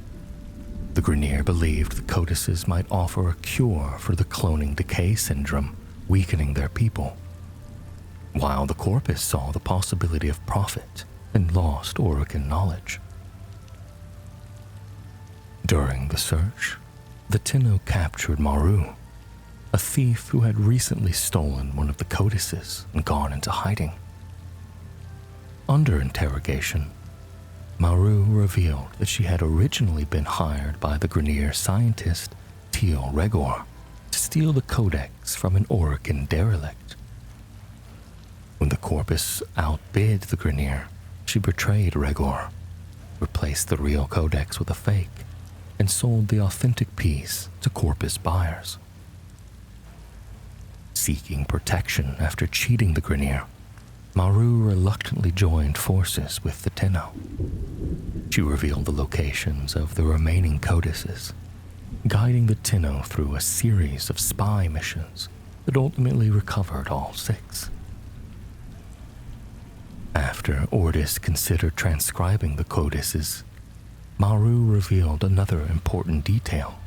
The Grineer believed the codices might offer a cure for the cloning decay syndrome weakening their people, while the Corpus saw the possibility of profit in lost Orokin knowledge. During the search, the Tenno captured Maru, a thief who had recently stolen one of the codices and gone into hiding. Under interrogation, Maru revealed that she had originally been hired by the Grineer scientist Teal Regor to steal the codex from an Orokin derelict. When the Corpus outbid the Grineer, she betrayed Regor, replaced the real codex with a fake, and sold the authentic piece to Corpus buyers. Seeking protection after cheating the Grineer, Maru reluctantly joined forces with the Tenno. She revealed the locations of the remaining codices, guiding the Tenno through a series of spy missions that ultimately recovered all 6. After Ordis considered transcribing the codices, Maru revealed another important detail.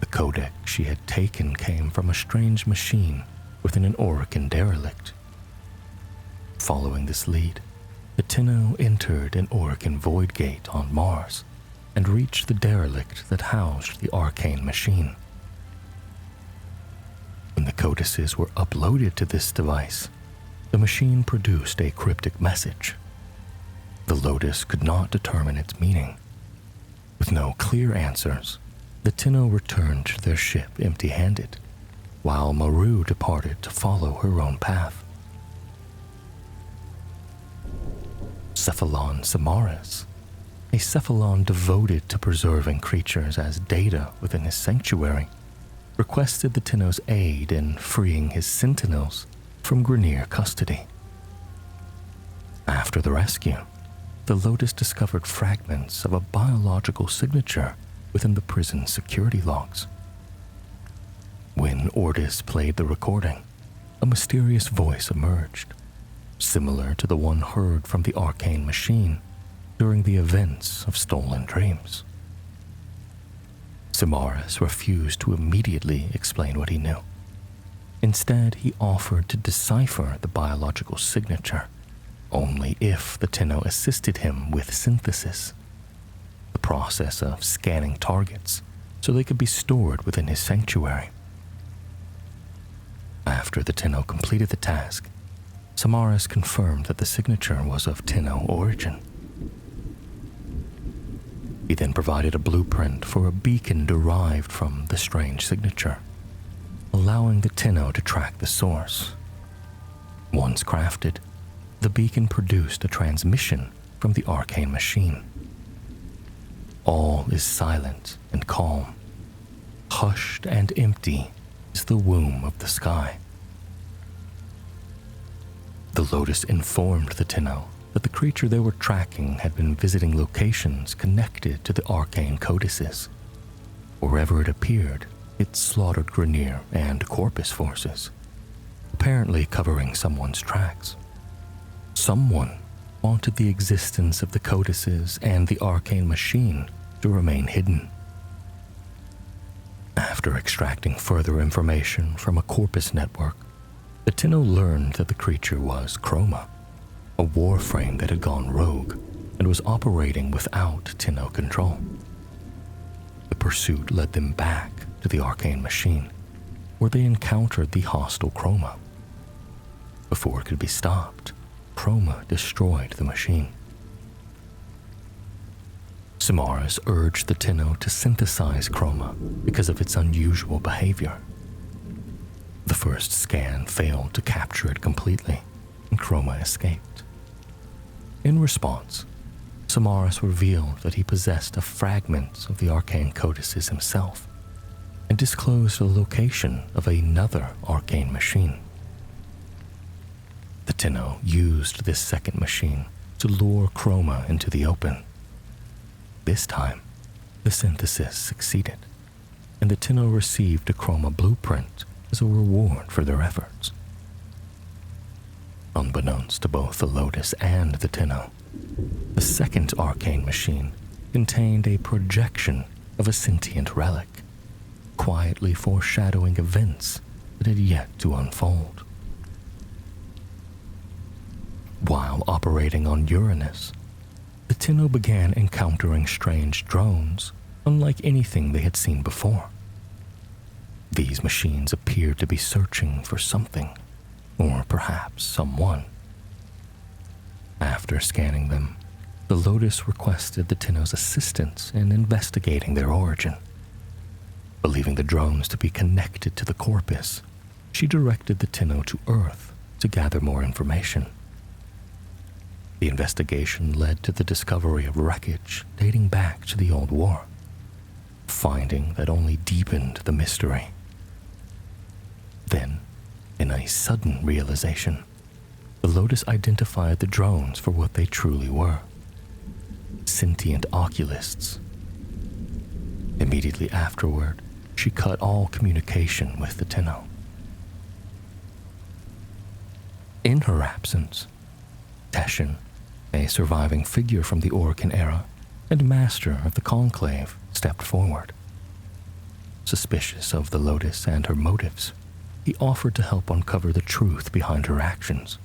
The codex she had taken came from a strange machine within an Orokin derelict. Following this lead, the Tenno entered an Orokin void gate on Mars and reached the derelict that housed the arcane machine. When the codices were uploaded to this device, the machine produced a cryptic message. The Lotus could not determine its meaning. With no clear answers, the Tenno returned to their ship empty-handed, while Maru departed to follow her own path. Cephalon Samaras, a Cephalon devoted to preserving creatures as data within his sanctuary, requested the Tenno's aid in freeing his sentinels from Grineer custody. After the rescue, the Lotus discovered fragments of a biological signature within the prison's security logs. When Ordis played the recording, a mysterious voice emerged, similar to the one heard from the arcane machine during the events of Stolen Dreams. Samaras refused to immediately explain what he knew. Instead, he offered to decipher the biological signature only if the Tenno assisted him with synthesis. The process of scanning targets so they could be stored within his sanctuary. After the Tenno completed the task, Samaras confirmed that the signature was of Tenno origin. He then provided a blueprint for a beacon derived from the strange signature, allowing the Tenno to track the source. Once crafted, the beacon produced a transmission from the arcane machine. All is silent and calm. Hushed and empty is the womb of the sky. The Lotus informed the Tenno that the creature they were tracking had been visiting locations connected to the arcane codices. Wherever it appeared, it slaughtered Grineer and Corpus forces, apparently covering someone's tracks. Someone wanted the existence of the codices and the arcane machine to remain hidden. After extracting further information from a Corpus network, the Tenno learned that the creature was Chroma, a Warframe that had gone rogue and was operating without Tenno control. The pursuit led them back to the arcane machine, where they encountered the hostile Chroma. Before it could be stopped, Chroma destroyed the machine. Samaras urged the Tenno to synthesize Chroma because of its unusual behavior. The first scan failed to capture it completely, and Chroma escaped. In response, Samaras revealed that he possessed a fragment of the arcane codices himself, and disclosed the location of another arcane machine. The Tenno used this second machine to lure Chroma into the open. This time, the synthesis succeeded, and the Tenno received a Chroma blueprint as a reward for their efforts. Unbeknownst to both the Lotus and the Tenno, the second arcane machine contained a projection of a sentient relic, quietly foreshadowing events that had yet to unfold. While operating on Uranus, the Tenno began encountering strange drones unlike anything they had seen before. These machines appeared to be searching for something, or perhaps someone. After scanning them, the Lotus requested the Tenno's assistance in investigating their origin. Believing the drones to be connected to the Corpus, she directed the Tenno to Earth to gather more information. The investigation led to the discovery of wreckage dating back to the Old War, finding that only deepened the mystery. Then, in a sudden realization, the Lotus identified the drones for what they truly were: sentient oculists. Immediately afterward, she cut all communication with the Tenno. In her absence, Teshin, a surviving figure from the Orokin era and master of the Conclave, stepped forward. Suspicious of the Lotus and her motives, he offered to help uncover the truth behind her actions.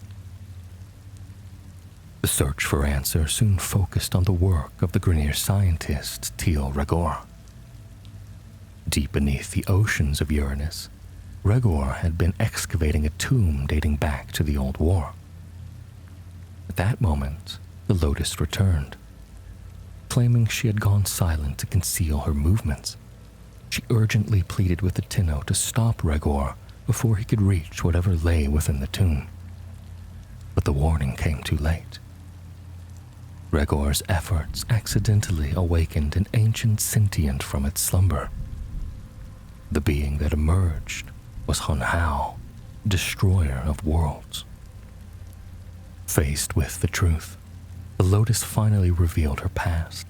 The search for answers soon focused on the work of the Grineer scientist Teal Regor. Deep beneath the oceans of Uranus, Regor had been excavating a tomb dating back to the Old War. At that moment, the Lotus returned. Claiming she had gone silent to conceal her movements, she urgently pleaded with the Tenno to stop Regor before he could reach whatever lay within the tomb. But the warning came too late. Regor's efforts accidentally awakened an ancient sentient from its slumber. The being that emerged was Hun Hao, destroyer of worlds. Faced with the truth, the Lotus finally revealed her past.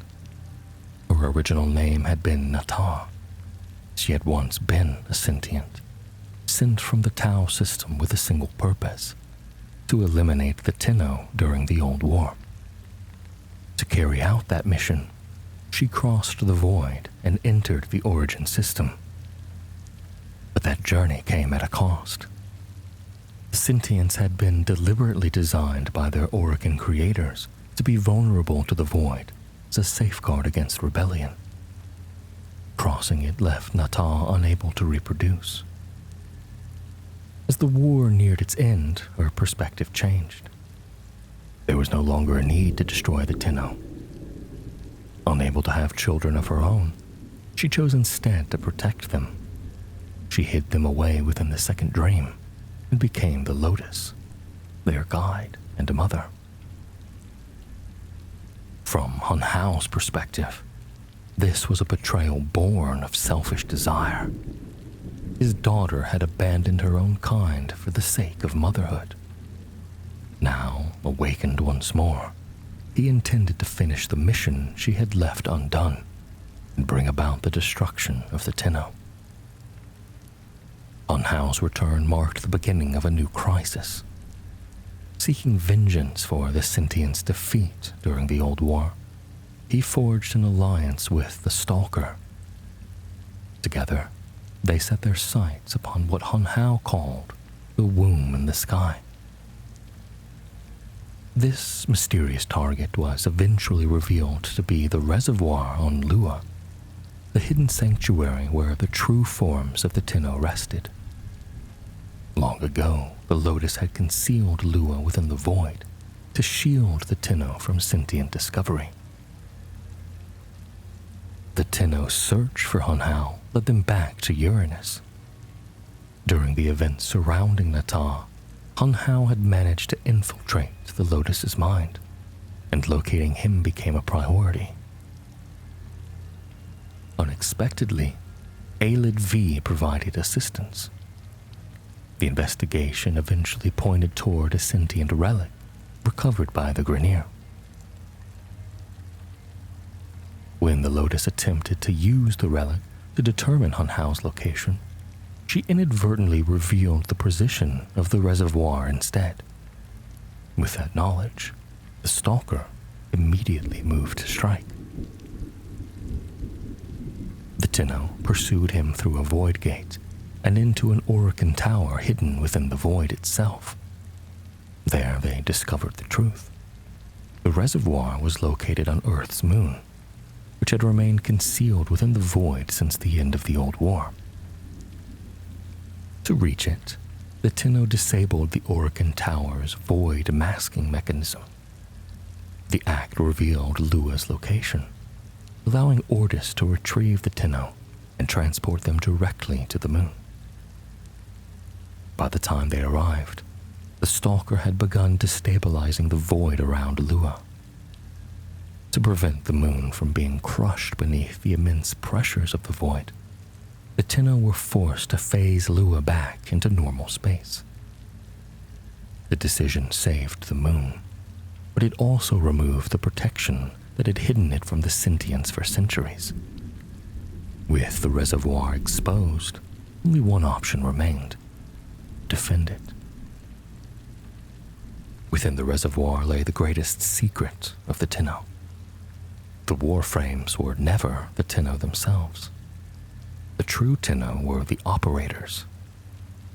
Her original name had been Nata. She had once been a sentient, sent from the Tau system with a single purpose: to eliminate the Tenno during the Old War. To carry out that mission, she crossed the void and entered the Origin system. But that journey came at a cost. The sentients had been deliberately designed by their Orokin creators to be vulnerable to the void as a safeguard against rebellion. Crossing it left Nata unable to reproduce. As the war neared its end, her perspective changed. There was no longer a need to destroy the Tenno. Unable to have children of her own, she chose instead to protect them. She hid them away within the second dream and became the Lotus, their guide and mother. From Hun Hao's perspective, this was a betrayal born of selfish desire. His daughter had abandoned her own kind for the sake of motherhood. Now, awakened once more, he intended to finish the mission she had left undone and bring about the destruction of the Tenno. Hun Hao's return marked the beginning of a new crisis. Seeking vengeance for the Sentient's defeat during the Old War, he forged an alliance with the Stalker. Together, they set their sights upon what Hun Hao called the womb in the sky. This mysterious target was eventually revealed to be the reservoir on Lua, the hidden sanctuary where the true forms of the Tenno rested. Long ago, the Lotus had concealed Lua within the void to shield the Tenno from sentient discovery. The Tenno's search for Hun Hao led them back to Uranus. During the events surrounding Nata, Hun Hao had managed to infiltrate the Lotus's mind, and locating him became a priority. Unexpectedly, Aelid V provided assistance. The investigation eventually pointed toward a sentient relic recovered by the Grineer. When the Lotus attempted to use the relic to determine Hun Hao's location, she inadvertently revealed the position of the reservoir instead. With that knowledge, the Stalker immediately moved to strike. The Tenno pursued him through a void gate and into an Orokin tower hidden within the void itself. There they discovered the truth. The reservoir was located on Earth's moon, which had remained concealed within the void since the end of the Old War. To reach it, the Tenno disabled the Orokin tower's void masking mechanism. The act revealed Lua's location, allowing Ordis to retrieve the Tenno and transport them directly to the moon. By the time they arrived, the Stalker had begun destabilizing the void around Lua. To prevent the moon from being crushed beneath the immense pressures of the void, the Tenno were forced to phase Lua back into normal space. The decision saved the moon, but it also removed the protection that had hidden it from the sentients for centuries. With the reservoir exposed, only one option remained: defend it. Within the reservoir lay the greatest secret of the Tenno. The Warframes were never the Tenno themselves. The true Tenno were the operators,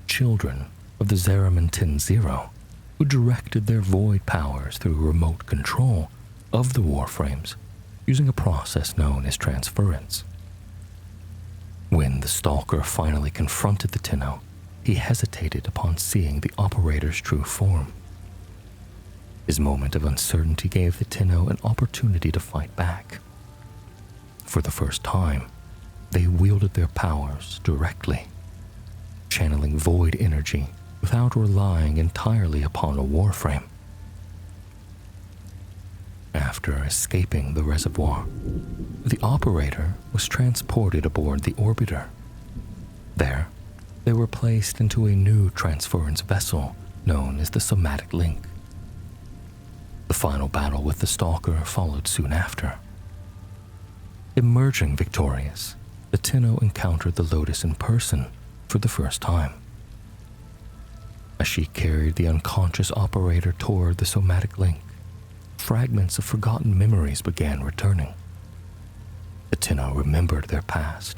children of the Zeraman 10-0, who directed their void powers through remote control of the Warframes using a process known as transference. When the Stalker finally confronted the Tenno, he hesitated upon seeing the operator's true form. His moment of uncertainty gave the Tenno an opportunity to fight back. For the first time, they wielded their powers directly, channeling void energy without relying entirely upon a Warframe. After escaping the reservoir, the operator was transported aboard the orbiter. There, they were placed into a new transference vessel known as the Somatic Link. The final battle with the Stalker followed soon after. Emerging victorious, the Tenno encountered the Lotus in person for the first time. As she carried the unconscious operator toward the Somatic Link, fragments of forgotten memories began returning. The Tenno remembered their past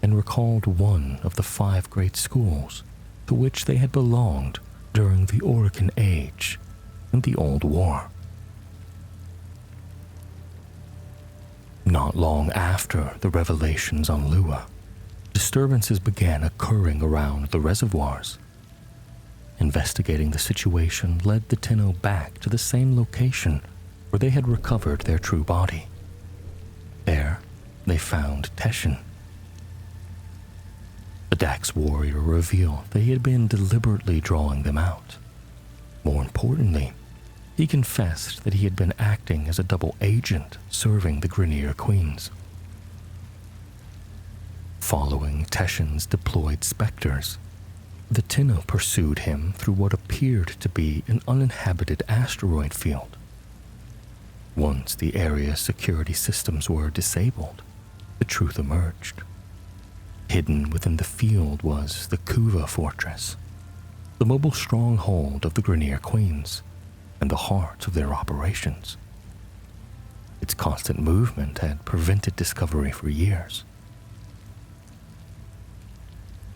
and recalled one of the 5 great schools to which they had belonged during the Orokin Age and the Old War. Not long after the revelations on Lua, disturbances began occurring around the reservoirs. Investigating the situation led the Tenno back to the same location where they had recovered their true body. There, they found Teshin. The Dax warrior revealed that he had been deliberately drawing them out. More importantly, he confessed that he had been acting as a double agent serving the Grineer Queens. Following Teshin's deployed specters, the Tenno pursued him through what appeared to be an uninhabited asteroid field. Once the area's security systems were disabled, the truth emerged. Hidden within the field was the Kuva Fortress, the mobile stronghold of the Grineer Queens, and the heart of their operations. Its constant movement had prevented discovery for years.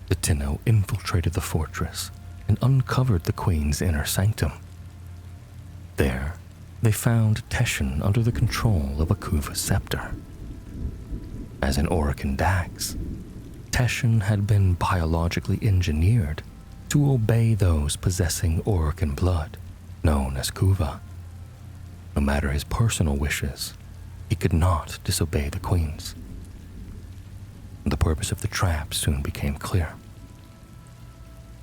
The Tenno infiltrated the fortress and uncovered the Queen's inner sanctum. There, they found Teshin under the control of a Kuva scepter. As an Orokin Dax, Teshin had been biologically engineered to obey those possessing Orokin blood, known as Kuva. No matter his personal wishes, he could not disobey the Queen's. The purpose of the trap soon became clear.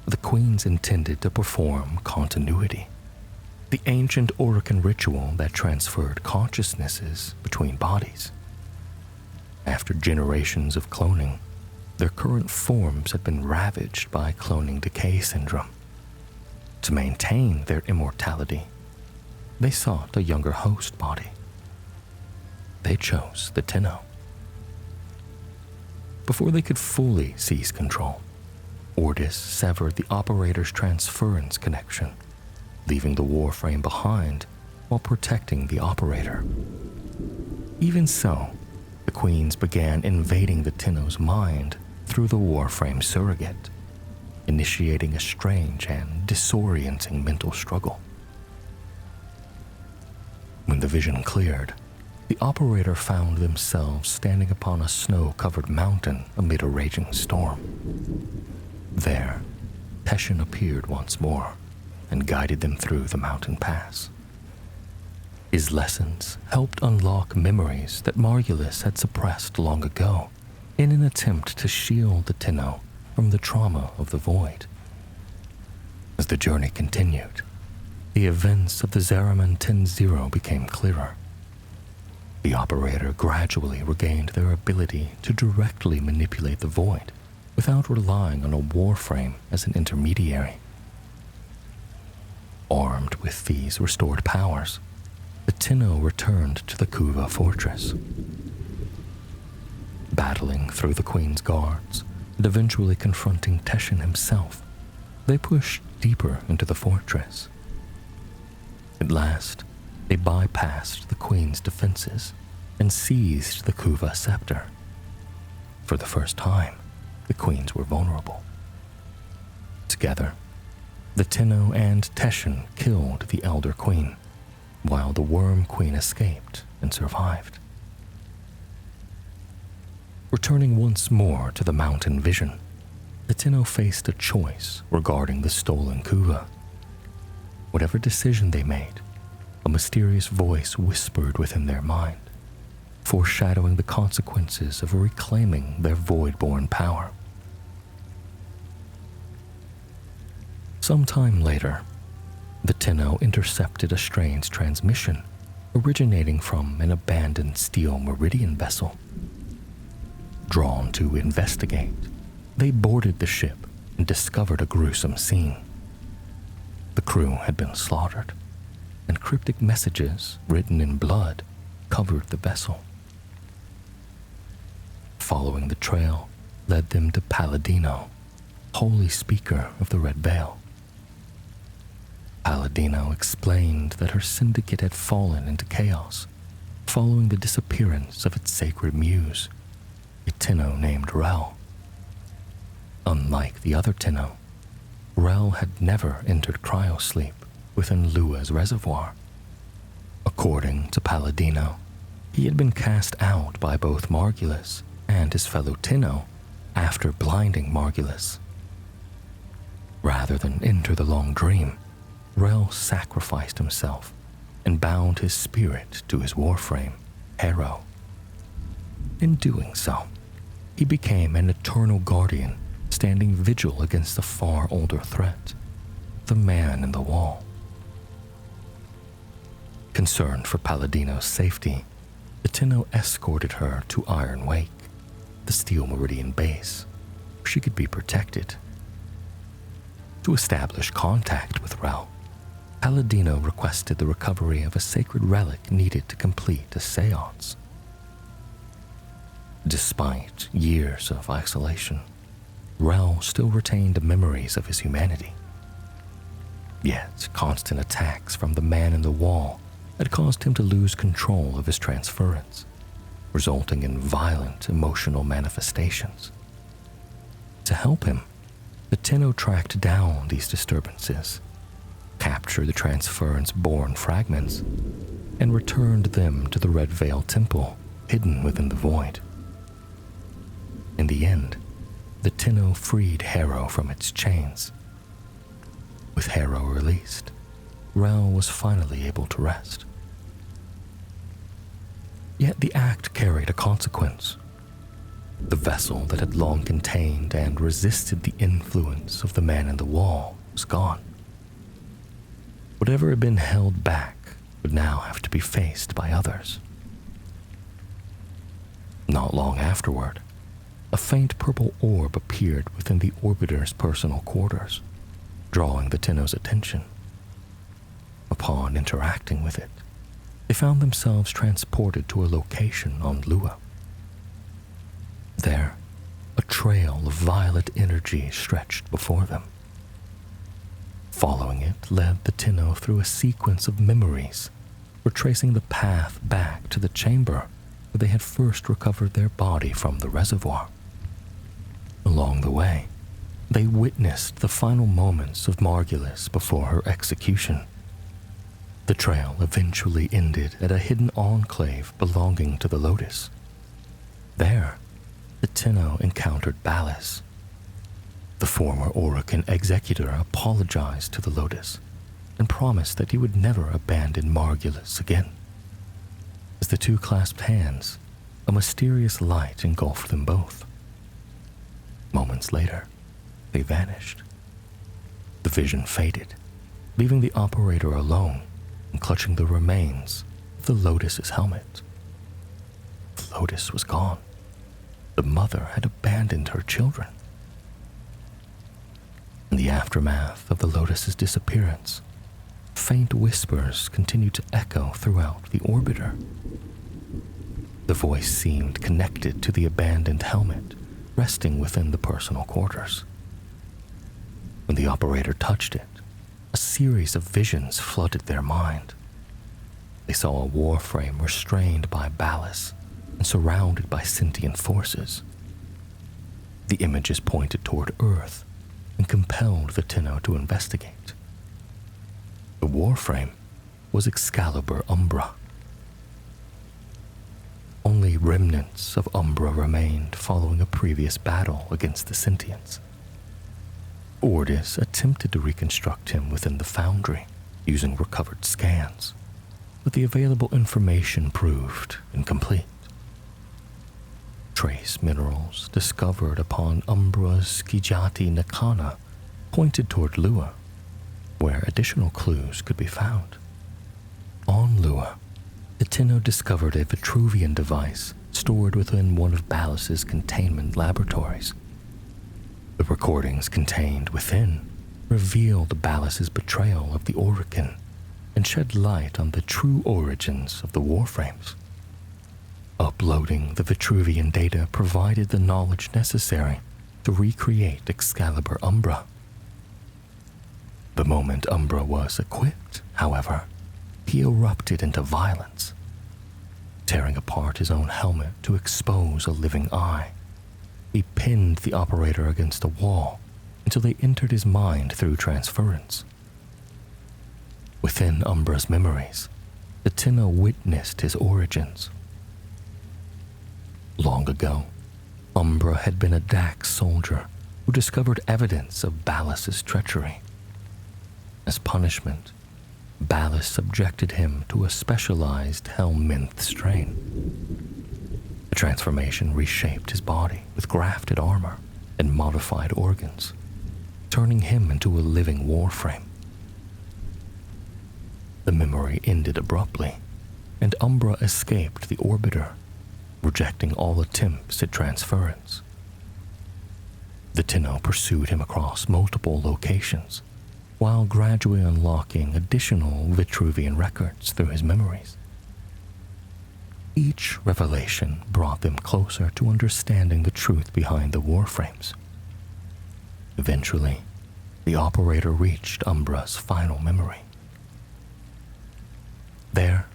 The Queens intended to perform continuity, the ancient Orokin ritual that transferred consciousnesses between bodies. After generations of cloning, their current forms had been ravaged by cloning decay syndrome. To maintain their immortality, they sought a younger host body. They chose the Tenno. Before they could fully seize control, Ordis severed the operator's transference connection, leaving the Warframe behind while protecting the operator. Even so, the Queens began invading the Tenno's mind through the Warframe surrogate, initiating a strange and disorienting mental struggle. When the vision cleared, the operator found themselves standing upon a snow-covered mountain amid a raging storm. There, Teshin appeared once more and guided them through the mountain pass. His lessons helped unlock memories that Margulis had suppressed long ago in an attempt to shield the Tenno from the trauma of the void. As the journey continued, the events of the Zeraman 10-0 became clearer. The operator gradually regained their ability to directly manipulate the void without relying on a Warframe as an intermediary. Armed with these restored powers, the Tenno returned to the Kuva fortress. Battling through the Queen's guards and eventually confronting Teshin himself, they pushed deeper into the fortress. At last, they bypassed the Queen's defenses and seized the Kuva scepter. For the first time, the Queens were vulnerable. Together, the Tenno and Teshin killed the Elder Queen, while the Worm Queen escaped and survived. Returning once more to the mountain vision, the Tenno faced a choice regarding the stolen Kuva. Whatever decision they made, a mysterious voice whispered within their mind, foreshadowing the consequences of reclaiming their void-born power. Sometime later, the Tenno intercepted a strange transmission originating from an abandoned steel meridian vessel. Drawn to investigate, they boarded the ship and discovered a gruesome scene. The crew had been slaughtered, and cryptic messages written in blood covered the vessel. Following the trail led them to Palladino, Holy Speaker of the Red Veil. Palladino explained that her syndicate had fallen into chaos following the disappearance of its sacred muse, a Tenno named Rel. Unlike the other Tenno, Rel had never entered cryosleep within Lua's reservoir. According to Palladino, He had been cast out by both Margulis and his fellow Tenno after blinding Margulis. Rather than enter the long dream, Rel sacrificed himself and bound his spirit to his Warframe, Harrow. In doing so, he became an eternal guardian, standing vigil against the far older threat, the man in the wall. Concerned for Palladino's safety, the Tenno escorted her to Iron Wake, the Steel Meridian base, where she could be protected. To establish contact with Rel, Palladino requested the recovery of a sacred relic needed to complete a seance. Despite years of isolation, Rel still retained memories of his humanity. Yet constant attacks from the man in the wall had caused him to lose control of his transference, resulting in violent emotional manifestations. To help him, the Tenno tracked down these disturbances, captured the transference-born fragments, and returned them to the Red Veil Temple hidden within the void. In the end, the Tenno freed Harrow from its chains. With Harrow released, Rel was finally able to rest. Yet the act carried a consequence. The vessel that had long contained and resisted the influence of the man in the wall was gone. Whatever had been held back would now have to be faced by others. Not long afterward, a faint purple orb appeared within the orbiter's personal quarters, drawing the Tenno's attention. Upon interacting with it, they found themselves transported to a location on Lua. There, a trail of violet energy stretched before them. Following it led the Tenno through a sequence of memories, retracing the path back to the chamber where they had first recovered their body from the reservoir. Along the way, they witnessed the final moments of Margulis before her execution. The trail eventually ended at a hidden enclave belonging to the Lotus. There, the Tenno encountered Ballas. The former Orokin executor apologized to the Lotus and promised that he would never abandon Margulis again. As the two clasped hands, a mysterious light engulfed them both. Moments later, they vanished. The vision faded, leaving the operator alone and clutching the remains of the Lotus's helmet. The Lotus was gone. The mother had abandoned her children. In the aftermath of the Lotus's disappearance, faint whispers continued to echo throughout the orbiter. The voice seemed connected to the abandoned helmet resting within the personal quarters. When the operator touched it, a series of visions flooded their mind. They saw a Warframe restrained by Ballas and surrounded by sentient forces. The images pointed toward Earth and compelled the Tenno to investigate. The Warframe was Excalibur Umbra. Only remnants of Umbra remained following a previous battle against the Sentients. Ordis attempted to reconstruct him within the Foundry using recovered scans, but the available information proved incomplete. Trace minerals discovered upon Umbra's Skijati Nakana pointed toward Lua, where additional clues could be found. On Lua, the Tenno discovered a Vitruvian device stored within one of Ballas's containment laboratories. The recordings contained within revealed Ballas's betrayal of the Orokin and shed light on the true origins of the Warframes. Uploading the Vitruvian data provided the knowledge necessary to recreate Excalibur Umbra. The moment Umbra was equipped, however, he erupted into violence, tearing apart his own helmet to expose a living eye. He pinned the operator against a wall until they entered his mind through transference. Within Umbra's memories, the Tenno witnessed his origins, Long ago, Umbra had been a Dax soldier who discovered evidence of Balas's treachery. As punishment, Balas subjected him to a specialized helminth strain. The transformation reshaped his body with grafted armor and modified organs, turning him into a living Warframe. The memory ended abruptly, and Umbra escaped the orbiter, rejecting all attempts at transference. The Tenno pursued him across multiple locations, while gradually unlocking additional Vitruvian records through his memories. Each revelation brought them closer to understanding the truth behind the Warframes. Eventually, the operator reached Umbra's final memory. There,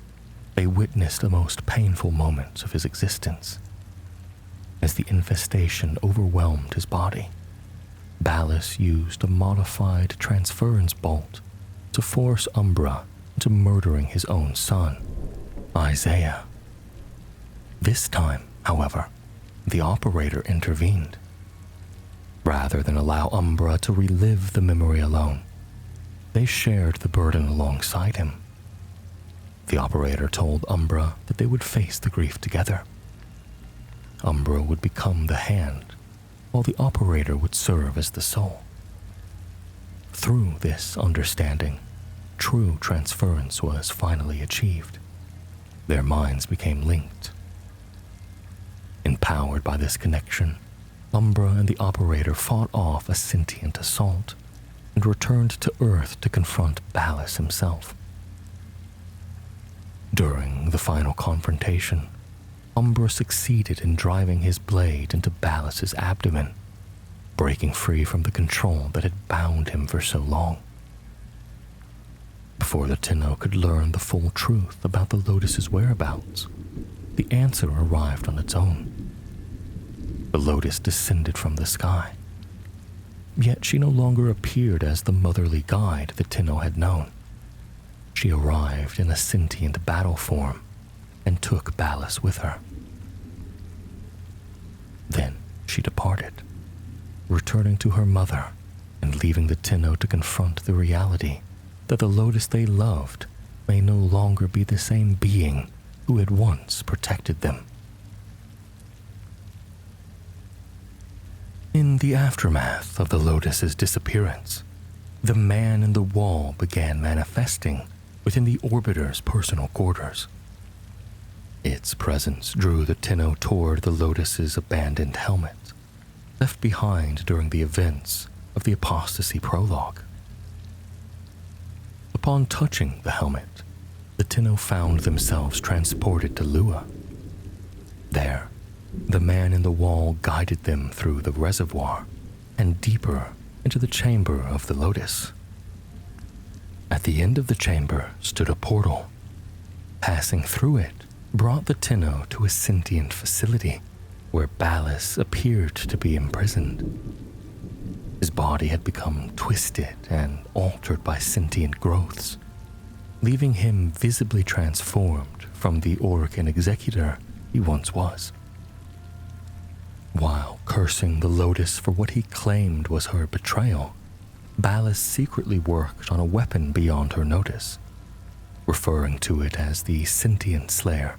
they witnessed the most painful moments of his existence. As the infestation overwhelmed his body, Balas used a modified transference bolt to force Umbra into murdering his own son, Isaiah. This time, however, the operator intervened. Rather than allow Umbra to relive the memory alone, they shared the burden alongside him. The operator told Umbra that they would face the grief together. Umbra would become the hand, while the operator would serve as the soul. Through this understanding, true transference was finally achieved. Their minds became linked. Empowered by this connection, Umbra and the operator fought off a sentient assault and returned to Earth to confront Balas himself. During the final confrontation, Umbra succeeded in driving his blade into Balas's abdomen, breaking free from the control that had bound him for so long. Before the Tenno could learn the full truth about the Lotus's whereabouts, the answer arrived on its own. The Lotus descended from the sky, yet she no longer appeared as the motherly guide the Tenno had known. She arrived in a sentient battle form and took Balas with her. Then she departed, returning to her mother and leaving the Tenno to confront the reality that the Lotus they loved may no longer be the same being who had once protected them. In the aftermath of the Lotus's disappearance, the man in the wall began manifesting within the orbiter's personal quarters. Its presence drew the Tenno toward the Lotus's abandoned helmet, left behind during the events of the Apostasy Prologue. Upon touching the helmet, the Tenno found themselves transported to Lua. There, the man in the wall guided them through the reservoir and deeper into the chamber of the Lotus. At the end of the chamber stood a portal. Passing through it brought the Tenno to a sentient facility where Balas appeared to be imprisoned. His body had become twisted and altered by sentient growths, leaving him visibly transformed from the Orokin executor he once was. While cursing the Lotus for what he claimed was her betrayal, Balas secretly worked on a weapon beyond her notice. Referring to it as the Sentient Slayer,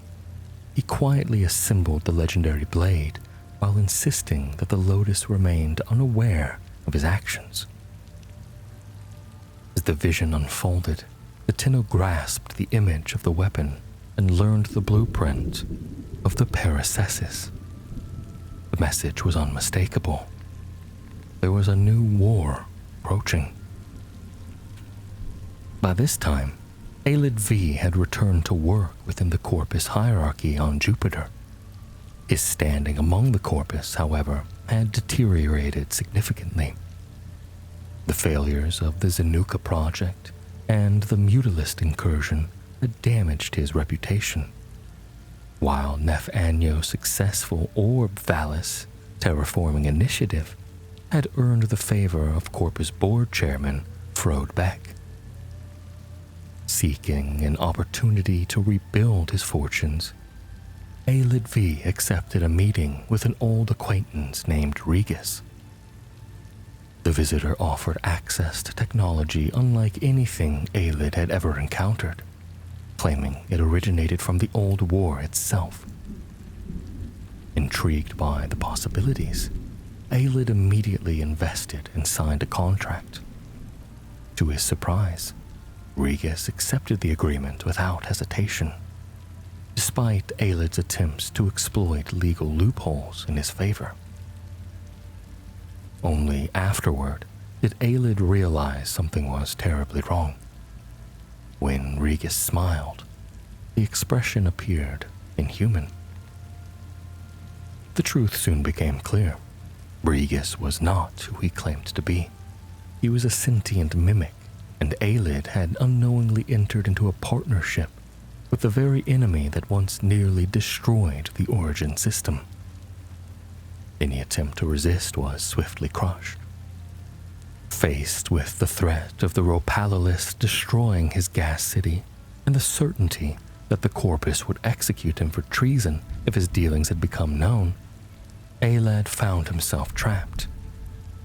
he quietly assembled the legendary blade while insisting that the Lotus remained unaware of his actions. As the vision unfolded, the Tenno grasped the image of the weapon and learned the blueprint of the Paracessus. The message was unmistakable. There was a new war approaching. By this time, Aelid V had returned to work within the Corpus hierarchy on Jupiter. His standing among the Corpus, however, had deteriorated significantly. The failures of the Zenuka project and the Mutalist incursion had damaged his reputation, while Nef Anyo's successful Orb Valis terraforming initiative had earned the favor of Corpus board chairman Frode Beck. Seeking an opportunity to rebuild his fortunes, Aelid V accepted a meeting with an old acquaintance named Regis. The visitor offered access to technology unlike anything Aelid had ever encountered, claiming it originated from the old war itself. Intrigued by the possibilities, Aelid immediately invested and signed a contract. To his surprise, Regis accepted the agreement without hesitation, despite Aelid's attempts to exploit legal loopholes in his favor. Only afterward did Aelid realize something was terribly wrong. When Regis smiled, the expression appeared inhuman. The truth soon became clear. Regis was not who he claimed to be. He was a sentient mimic, and Aelid had unknowingly entered into a partnership with the very enemy that once nearly destroyed the Origin system. Any attempt to resist was swiftly crushed. Faced with the threat of the Ropalolist destroying his gas city and the certainty that the Corpus would execute him for treason if his dealings had become known, Aelid found himself trapped.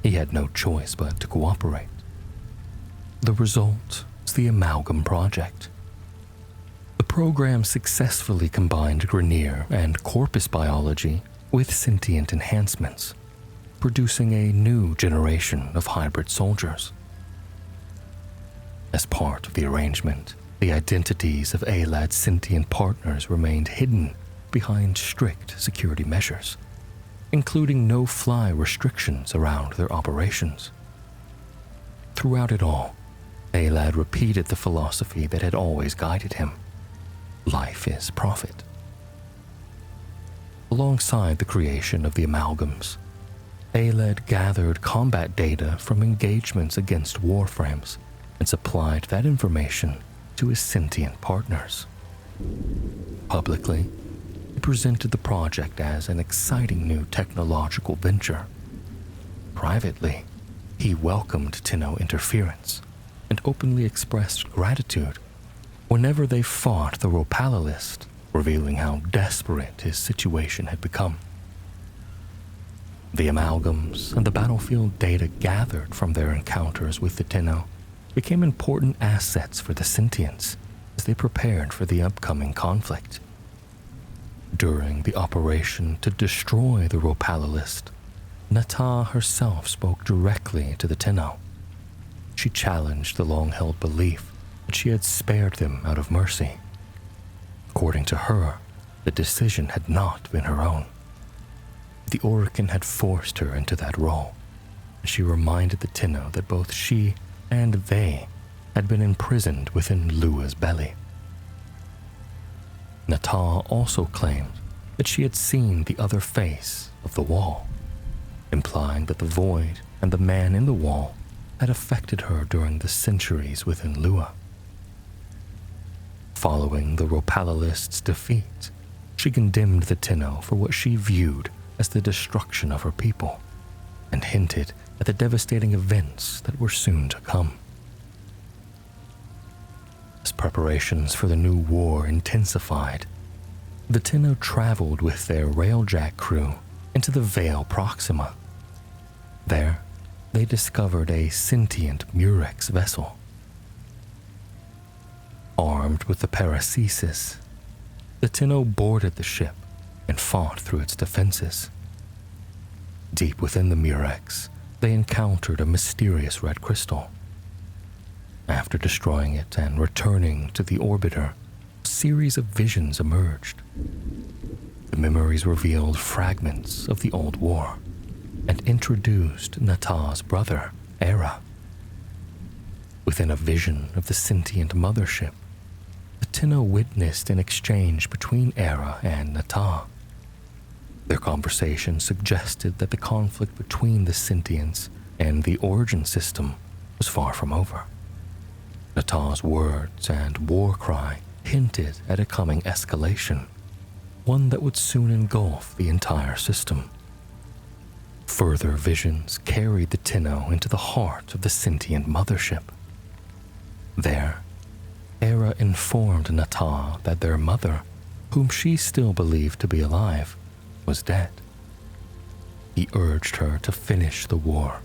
He had no choice but to cooperate. The result was the Amalgam Project. The program successfully combined Grineer and Corpus biology with sentient enhancements, producing a new generation of hybrid soldiers. As part of the arrangement, the identities of Aelid's sentient partners remained hidden behind strict security measures, including no-fly restrictions around their operations. Throughout it all, Aelid repeated the philosophy that had always guided him: life is profit. Alongside the creation of the amalgams, Aelid gathered combat data from engagements against Warframes and supplied that information to his sentient partners. Publicly, he presented the project as an exciting new technological venture. Privately, he welcomed Tenno interference and openly expressed gratitude whenever they fought the Ropalolist, revealing how desperate his situation had become. The amalgams and the battlefield data gathered from their encounters with the Tenno became important assets for the Sentients as they prepared for the upcoming conflict. During the operation to destroy the Ropalolist, Nata herself spoke directly to the Tenno. She challenged the long-held belief that she had spared them out of mercy. According to her, the decision had not been her own. The Orokin had forced her into that role, and she reminded the Tenno that both she and they had been imprisoned within Lua's belly. Nata also claimed that she had seen the other face of the wall, implying that the void and the man in the wall had affected her during the centuries within Lua. Following the Ropalolist's defeat, she condemned the Tenno for what she viewed as the destruction of her people, and hinted at the devastating events that were soon to come. As preparations for the new war intensified, the Tenno traveled with their railjack crew into the Vale Proxima. There, they discovered a sentient Murex vessel. Armed with the paracesis, the Tenno boarded the ship and fought through its defenses. Deep within the Murex, they encountered a mysterious red crystal. After destroying it and returning to the orbiter, a series of visions emerged. The memories revealed fragments of the old war and introduced Nata's brother, Era. Within a vision of the sentient mothership, the Tenno witnessed an exchange between Era and Nata. Their conversation suggested that the conflict between the sentients and the Origin system was far from over. Nata's words and war cry hinted at a coming escalation, one that would soon engulf the entire system. Further visions carried the Tenno into the heart of the sentient mothership. There, Era informed Nata that their mother whom she still believed to be alive, was dead. He urged her to finish the war,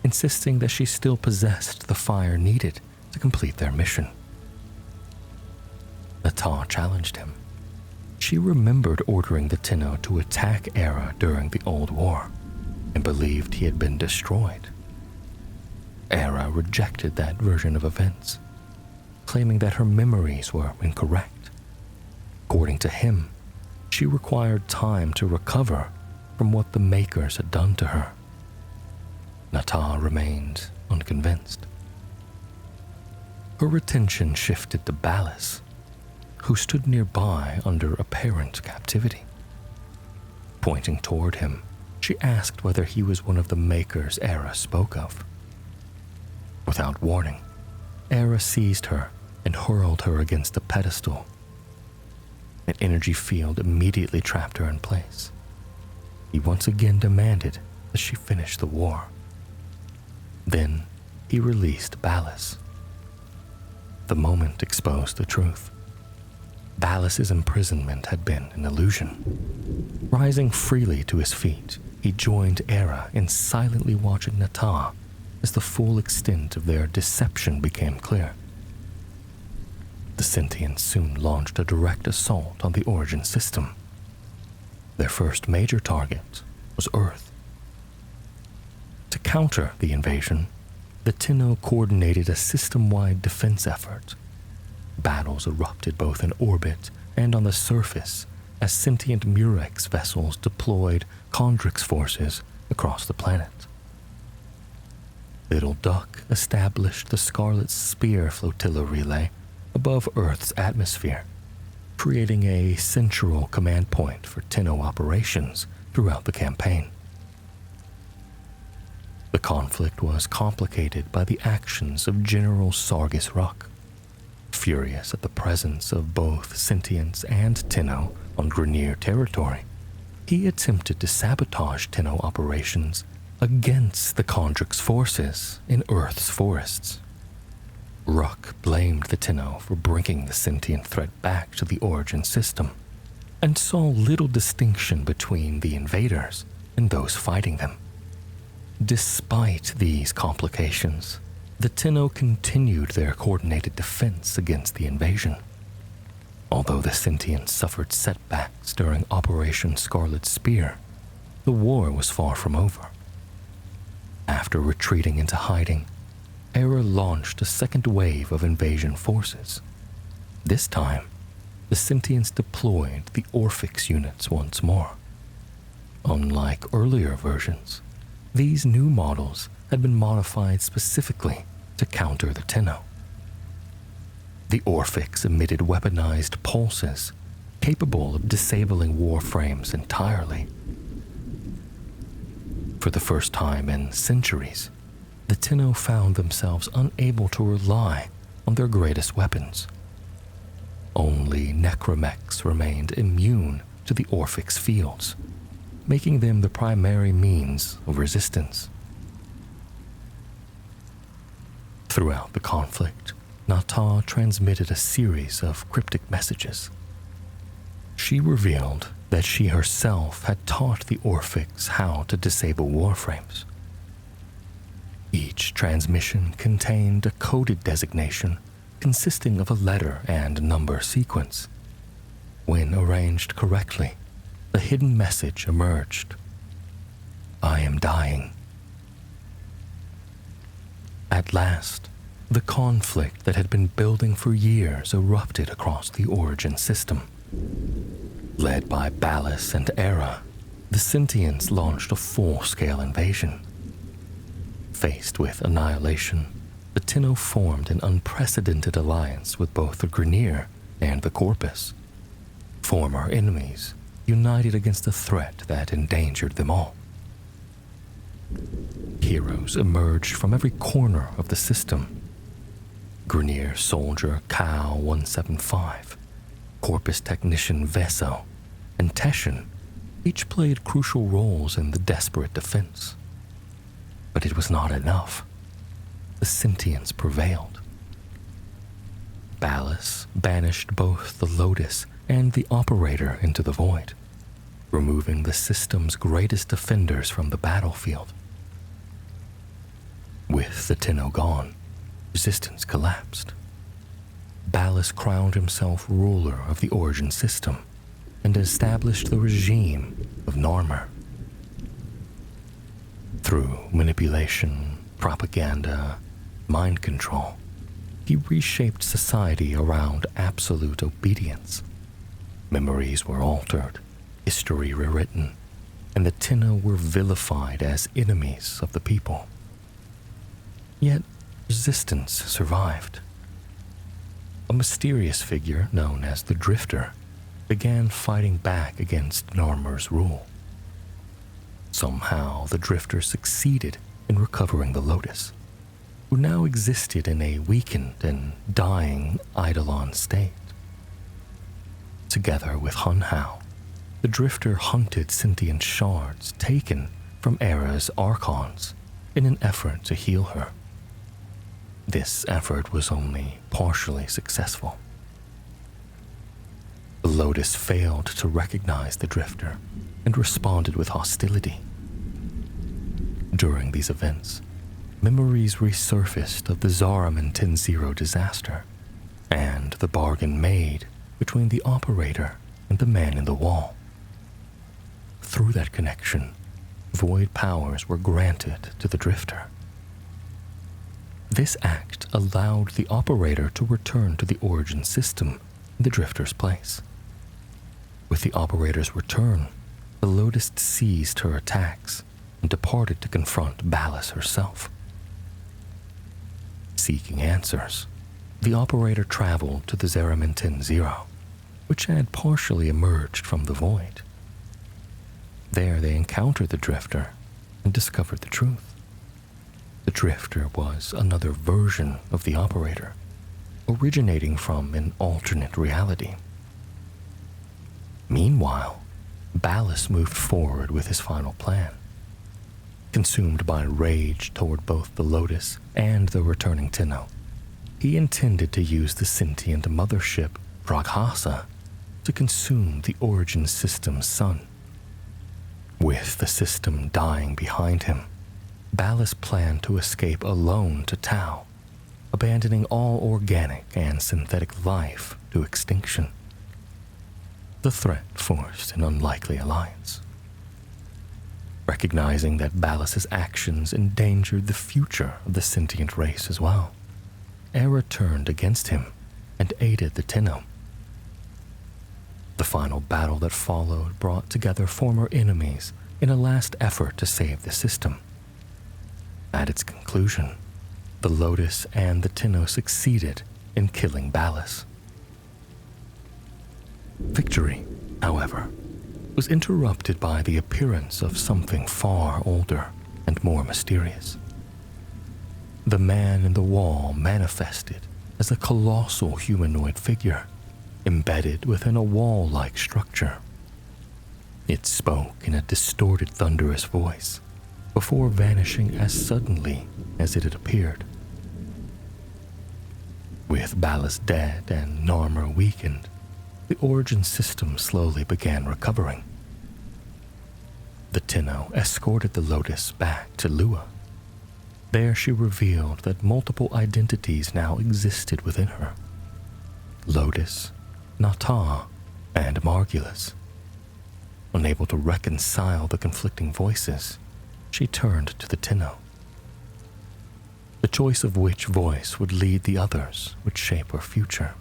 insisting that she still possessed the fire needed to complete their mission. Nata challenged him. She remembered ordering the Tenno to attack Era during the Old War and believed he had been destroyed. Era rejected that version of events, claiming that her memories were incorrect. According to him, she required time to recover from what the Makers had done to her. Nata remained unconvinced. Her attention shifted to Ballas, who stood nearby under apparent captivity. Pointing toward him, she asked whether he was one of the Makers Era spoke of. Without warning, Era seized her and hurled her against a pedestal. An energy field immediately trapped her in place. He once again demanded that she finish the war. Then he released Ballas. The moment exposed the truth. Ballas's imprisonment had been an illusion. Rising freely to his feet, he joined Era in silently watching Nata as the full extent of their deception became clear. The Sentients soon launched a direct assault on the Origin system. Their first major target was Earth. To counter the invasion, the Tenno coordinated a system-wide defense effort. Battles erupted both in orbit and on the surface as sentient Murex vessels deployed Kondrik's forces across the planet. Little Duck established the Scarlet Spear flotilla relay above Earth's atmosphere, creating a central command point for Tenno operations throughout the campaign. The conflict was complicated by the actions of General Sargis Rock. Furious at the presence of both Sentients and Tenno on Grineer territory, he attempted to sabotage Tenno operations against the Kondrik's forces in Earth's forests. Ruck blamed the Tenno for bringing the sentient threat back to the Origin system, and saw little distinction between the invaders and those fighting them. Despite these complications, the Tenno continued their coordinated defense against the invasion. Although the Sentients suffered setbacks during Operation Scarlet Spear, the war was far from over. After retreating into hiding, Era launched a second wave of invasion forces. This time, the Sentients deployed the Orphix units once more. Unlike earlier versions, these new models had been modified specifically to counter the Tenno. The Orphix emitted weaponized pulses capable of disabling Warframes entirely. For the first time in centuries, the Tenno found themselves unable to rely on their greatest weapons. Only Necromechs remained immune to the Orphix fields, making them the primary means of resistance. Throughout the conflict, Nata transmitted a series of cryptic messages. She revealed that she herself had taught the Orphix how to disable Warframes. Each transmission contained a coded designation consisting of a letter and number sequence. When arranged correctly, a hidden message emerged. "I am dying." At last, the conflict that had been building for years erupted across the Origin system. Led by Ballas and Era, the Sentients launched a full-scale invasion. Faced with annihilation, the Tenno formed an unprecedented alliance with both the Grineer and the Corpus. Former enemies united against a threat that endangered them all. Heroes emerged from every corner of the system. Grineer soldier Cow 175, Corpus technician Veso, and Teshin each played crucial roles in the desperate defense. But it was not enough. The Sentients prevailed. Ballas banished both the Lotus and the operator into the void, removing the system's greatest defenders from the battlefield. With the Tenno gone, resistance collapsed. Ballas crowned himself ruler of the Origin system and established the regime of Narmer. Through manipulation, propaganda, mind control, he reshaped society around absolute obedience. Memories were altered, history rewritten, and the Tenno were vilified as enemies of the people. Yet resistance survived. A mysterious figure known as the Drifter began fighting back against Narmer's rule. Somehow, the Drifter succeeded in recovering the Lotus, who now existed in a weakened and dying Eidolon state. Together with Hun Hao, the Drifter hunted sentient shards taken from Era's Archons in an effort to heal her. This effort was only partially successful. The Lotus failed to recognize the Drifter and responded with hostility. During these events, memories resurfaced of the Zariman 10-0 disaster and the bargain made between the operator and the man in the wall. Through that connection, void powers were granted to the Drifter. This act allowed the operator to return to the Origin system in the Drifter's place. With the operator's return, the Lotus ceased her attacks and departed to confront Ballas herself. Seeking answers, the operator traveled to the Zariman 10-0, which had partially emerged from the void. There they encountered the Drifter and discovered the truth. The Drifter was another version of the operator, originating from an alternate reality. Meanwhile, Ballas moved forward with his final plan. Consumed by rage toward both the Lotus and the returning Tenno, he intended to use the sentient mothership, Praghasa, to consume the Origin system's sun. With the system dying behind him, Ballas planned to escape alone to Tau, abandoning all organic and synthetic life to extinction. The threat forced an unlikely alliance. Recognizing that Ballas's actions endangered the future of the sentient race as well, Era turned against him and aided the Tenno. The final battle that followed brought together former enemies in a last effort to save the system. At its conclusion, the Lotus and the Tenno succeeded in killing Ballas. Victory, however, was interrupted by the appearance of something far older and more mysterious. The man in the wall manifested as a colossal humanoid figure embedded within a wall-like structure. It spoke in a distorted, thunderous voice before vanishing as suddenly as it had appeared. With Ballas dead and Narmer weakened, the Origin system slowly began recovering. The Tenno escorted the Lotus back to Lua. There she revealed that multiple identities now existed within her. Lotus, Nata, and Margulis. Unable to reconcile the conflicting voices, she turned to the Tenno. The choice of which voice would lead the others would shape her future.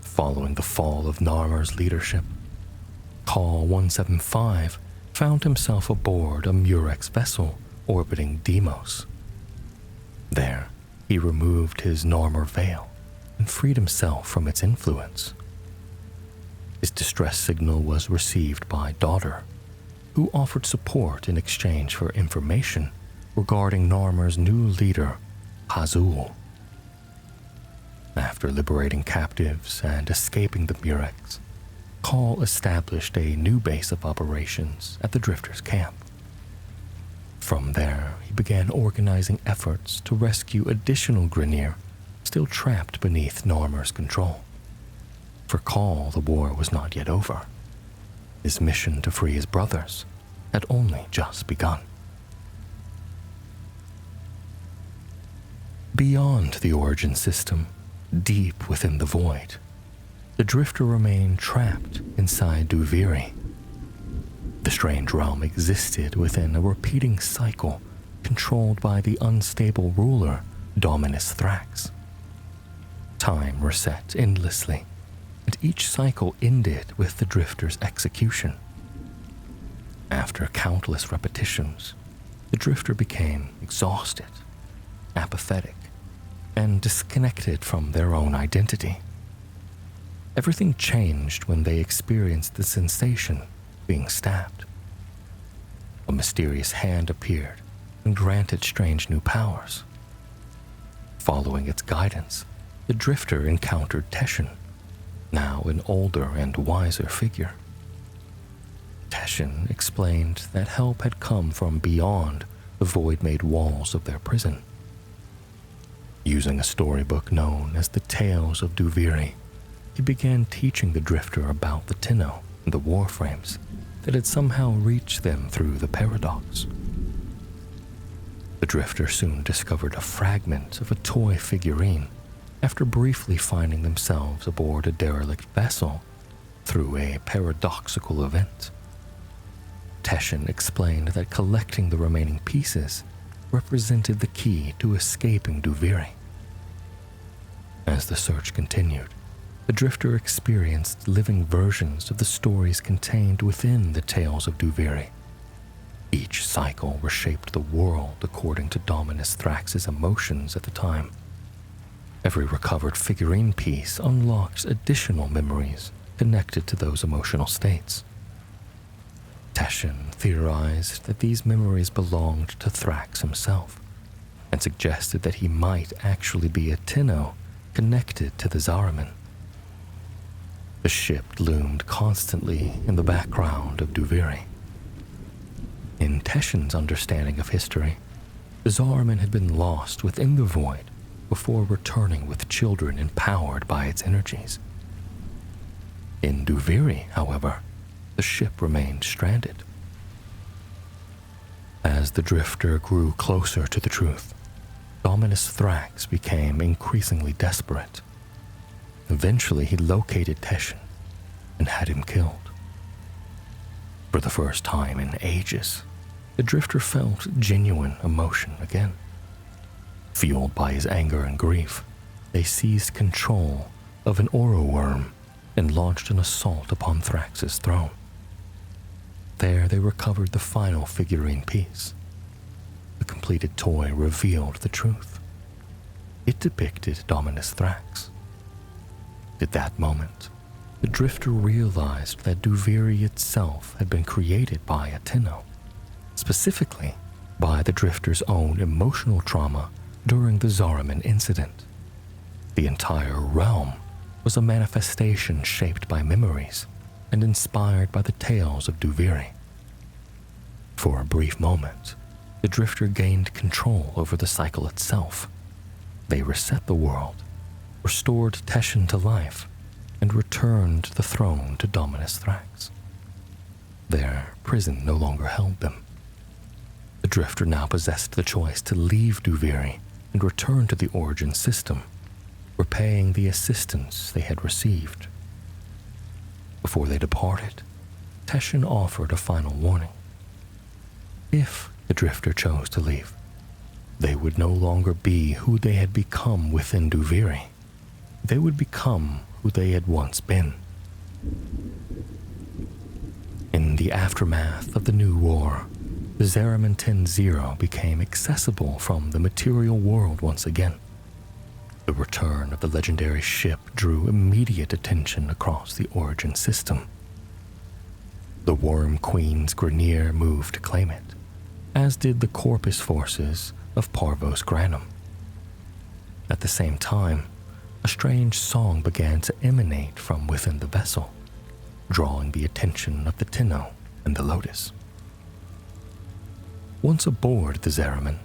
Following the fall of Narmer's leadership, Call 175 found himself aboard a Murex vessel orbiting Deimos. There, he removed his Narmer veil and freed himself from its influence. His distress signal was received by Daughter, who offered support in exchange for information regarding Narmer's new leader, Hazul. After liberating captives and escaping the Murex, Call established a new base of operations at the Drifters' camp. From there, he began organizing efforts to rescue additional Grineer still trapped beneath Narmer's control. For Call, the war was not yet over. His mission to free his brothers had only just begun. Beyond the origin system, deep within the void, the Drifter remained trapped inside Duviri. The strange realm existed within a repeating cycle controlled by the unstable ruler, Dominus Thrax. Time reset endlessly, and each cycle ended with the Drifter's execution. After countless repetitions, the Drifter became exhausted, apathetic, and disconnected from their own identity. Everything changed when they experienced the sensation being stabbed. A mysterious hand appeared and granted strange new powers. Following its guidance, the Drifter encountered Teshin, now an older and wiser figure. Teshin explained that help had come from beyond the void-made walls of their prison. Using a storybook known as the Tales of Duviri, he began teaching the Drifter about the Tenno and the Warframes that had somehow reached them through the Paradox. The Drifter soon discovered a fragment of a toy figurine after briefly finding themselves aboard a derelict vessel through a paradoxical event. Teshin explained that collecting the remaining pieces represented the key to escaping Duviri. As the search continued, the Drifter experienced living versions of the stories contained within the Tales of Duviri. Each cycle reshaped the world according to Dominus Thrax's emotions at the time. Every recovered figurine piece unlocks additional memories connected to those emotional states. Teshin theorized that these memories belonged to Thrax himself, and suggested that he might actually be a Tenno connected to the Zariman. The ship loomed constantly in the background of Duviri. In Teshin's understanding of history, the Zariman had been lost within the void before returning with children empowered by its energies. In Duviri, however, the ship remained stranded. As the Drifter grew closer to the truth, Dominus Thrax became increasingly desperate. Eventually, he located Teshin and had him killed. For the first time in ages, the Drifter felt genuine emotion again. Fueled by his anger and grief, they seized control of an Oro worm and launched an assault upon Thrax's throne. There they recovered the final figurine piece. The completed toy revealed the truth. It depicted Dominus Thrax. At that moment, the Drifter realized that Duviri itself had been created by a Tenno, specifically by the Drifter's own emotional trauma during the Zariman incident. The entire realm was a manifestation shaped by memories and inspired by the Tales of Duviri. For a brief moment, the Drifter gained control over the cycle itself. They reset the world, restored Teshin to life, and returned the throne to Dominus Thrax. Their prison no longer held them. The Drifter now possessed the choice to leave Duviri and return to the origin system, repaying the assistance they had received. Before they departed, Teshin offered a final warning. If the Drifter chose to leave, they would no longer be who they had become within Duviri. They would become who they had once been. In the aftermath of the New War, the Zariman 10-0 became accessible from the material world once again. The return of the legendary ship drew immediate attention across the origin system. The Worm Queen's Grineer moved to claim it, as did the Corpus forces of Parvos Granum. At the same time, a strange song began to emanate from within the vessel, drawing the attention of the Tenno and the Lotus. Once aboard the Zariman,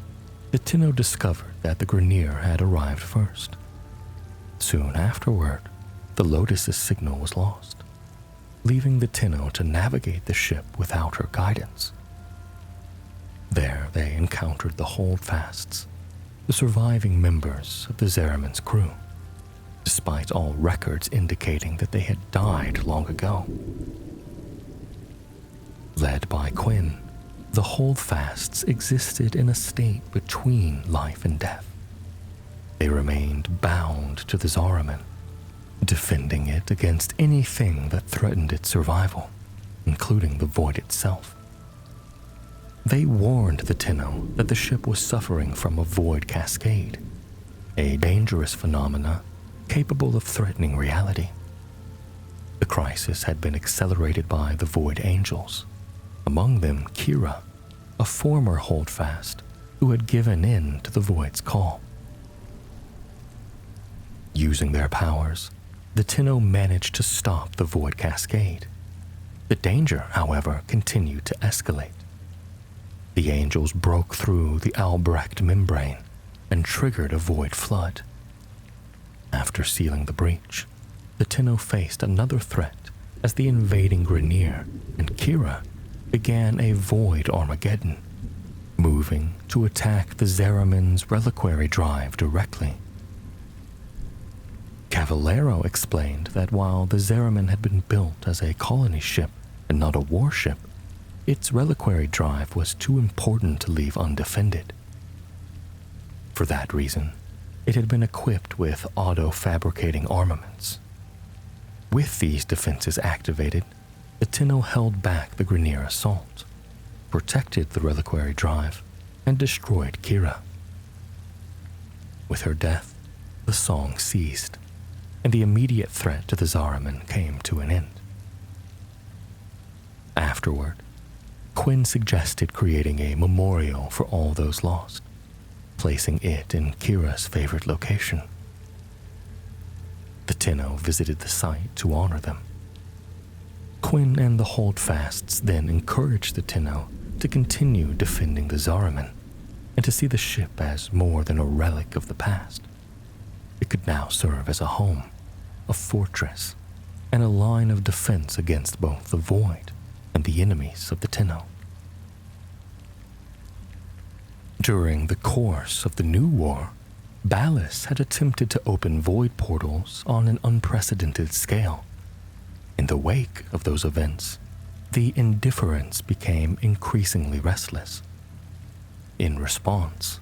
the Tenno discovered that the Grineer had arrived first. Soon afterward, the Lotus's signal was lost, leaving the Tenno to navigate the ship without her guidance. There they encountered the Holdfasts, the surviving members of the Zariman's crew, despite all records indicating that they had died long ago. Led by Quinn, the Holdfasts existed in a state between life and death. They remained bound to the Zariman, defending it against anything that threatened its survival, including the void itself. They warned the Tenno that the ship was suffering from a void cascade, a dangerous phenomena capable of threatening reality. The crisis had been accelerated by the Void Angels, among them Kira, a former Holdfast who had given in to the Void's call. Using their powers, the Tenno managed to stop the Void cascade. The danger, however, continued to escalate. The Angels broke through the Albrecht membrane and triggered a void flood. After sealing the breach, the Tenno faced another threat as the invading Grineer and Kira began a void Armageddon, moving to attack the Zariman's reliquary drive directly. Cavallero explained that while the Zariman had been built as a colony ship and not a warship, its reliquary drive was too important to leave undefended. For that reason, it had been equipped with auto-fabricating armaments. With these defenses activated, the Tenno held back the Grineer assault, protected the reliquary drive, and destroyed Kira. With her death, the song ceased, and the immediate threat to the Zariman came to an end. Afterward, Quinn suggested creating a memorial for all those lost, placing it in Kira's favorite location. The Tenno visited the site to honor them. Quinn and the Holdfasts then encouraged the Tenno to continue defending the Zariman and to see the ship as more than a relic of the past. It could now serve as a home, a fortress, and a line of defense against both the Void and the enemies of the Tenno. During the course of the New War, Ballas had attempted to open void portals on an unprecedented scale. In the wake of those events, the Indifference became increasingly restless. In response,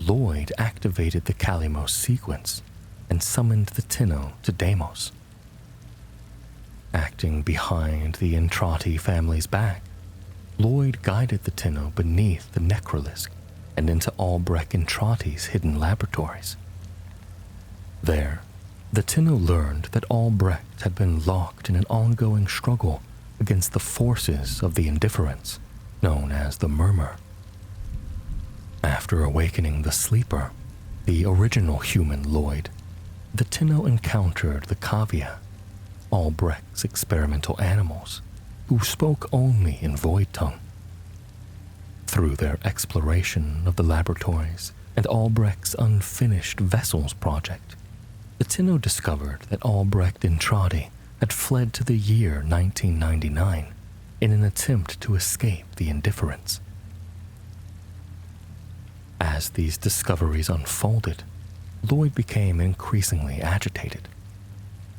Lloyd activated the Kalimos sequence and summoned the Tenno to Deimos. Acting behind the Entrati family's back, Lloyd guided the Tenno beneath the Necrolisk and into Albrecht Entrati's hidden laboratories. There, the Tenno learned that Albrecht had been locked in an ongoing struggle against the forces of the Indifference, known as the Murmur. After awakening the Sleeper, the original human Lloyd, the Tenno encountered the Kavia, Albrecht's experimental animals, who spoke only in Void tongue. Through their exploration of the laboratories and Albrecht's unfinished vessels project, the Tenno discovered that Albrecht Entrati had fled to the year 1999 in an attempt to escape the Indifference. As these discoveries unfolded, Lloyd became increasingly agitated.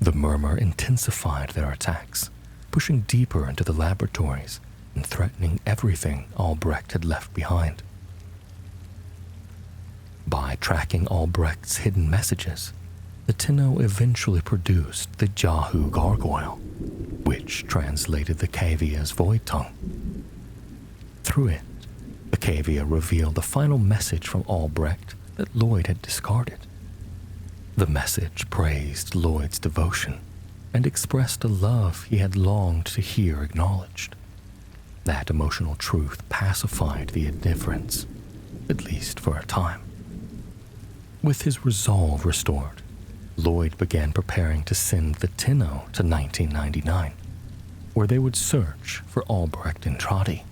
The Murmur intensified their attacks, pushing deeper into the laboratories and threatening everything Albrecht had left behind. By tracking Albrecht's hidden messages, the Tenno eventually produced the Jahu Gargoyle, which translated the Kavia's Void tongue. Through it, the Kavia revealed the final message from Albrecht that Lloyd had discarded. The message praised Lloyd's devotion and expressed a love he had longed to hear acknowledged. That emotional truth pacified the Indifference, at least for a time. With his resolve restored, Lloyd began preparing to send the Tenno to 1999, where they would search for Albrecht Entrati.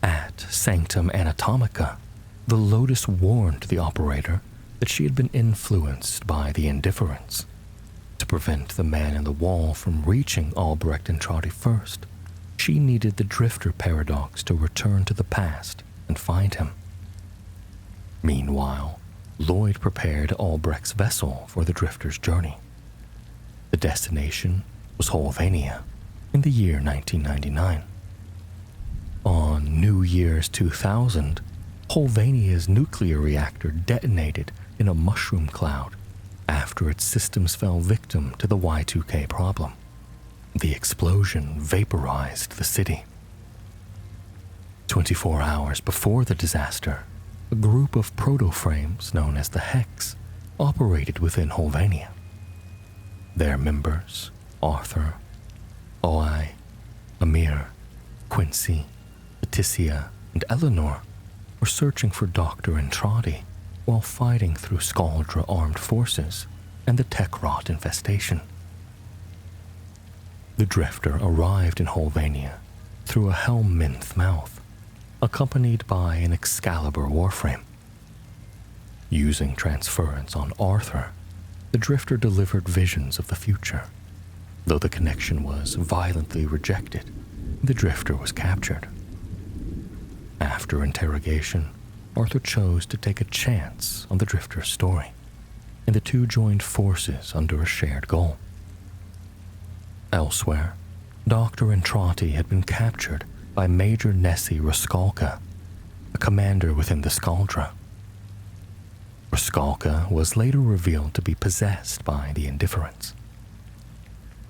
At Sanctum Anatomica, the Lotus warned the operator that she had been influenced by the Indifference. To prevent the man in the wall from reaching Albrecht and Trotty first, she needed the Drifter Paradox to return to the past and find him. Meanwhile, Lloyd prepared Albrecht's vessel for the Drifter's journey. The destination was Holvania in the year 1999. On New Year's 2000, Holvania's nuclear reactor detonated in a mushroom cloud after its systems fell victim to the Y2K problem. The explosion vaporized the city. 24 hours before the disaster, a group of proto-frames known as the Hex operated within Holvania. Their members, Arthur, Oi, Amir, Quincy, Leticia, and Eleanor, were searching for Dr. Entrati while fighting through Skaldra armed forces and the tech rot infestation. The Drifter arrived in Holvania through a Helminth mouth, accompanied by an Excalibur Warframe. Using transference on Arthur, the Drifter delivered visions of the future. Though the connection was violently rejected, the Drifter was captured. After interrogation, Arthur chose to take a chance on the Drifter's story, and the two joined forces under a shared goal. Elsewhere, Dr. Entrati had been captured by Major Nessie Raskalka, a commander within the Skaldra. Raskalka was later revealed to be possessed by the Indifference.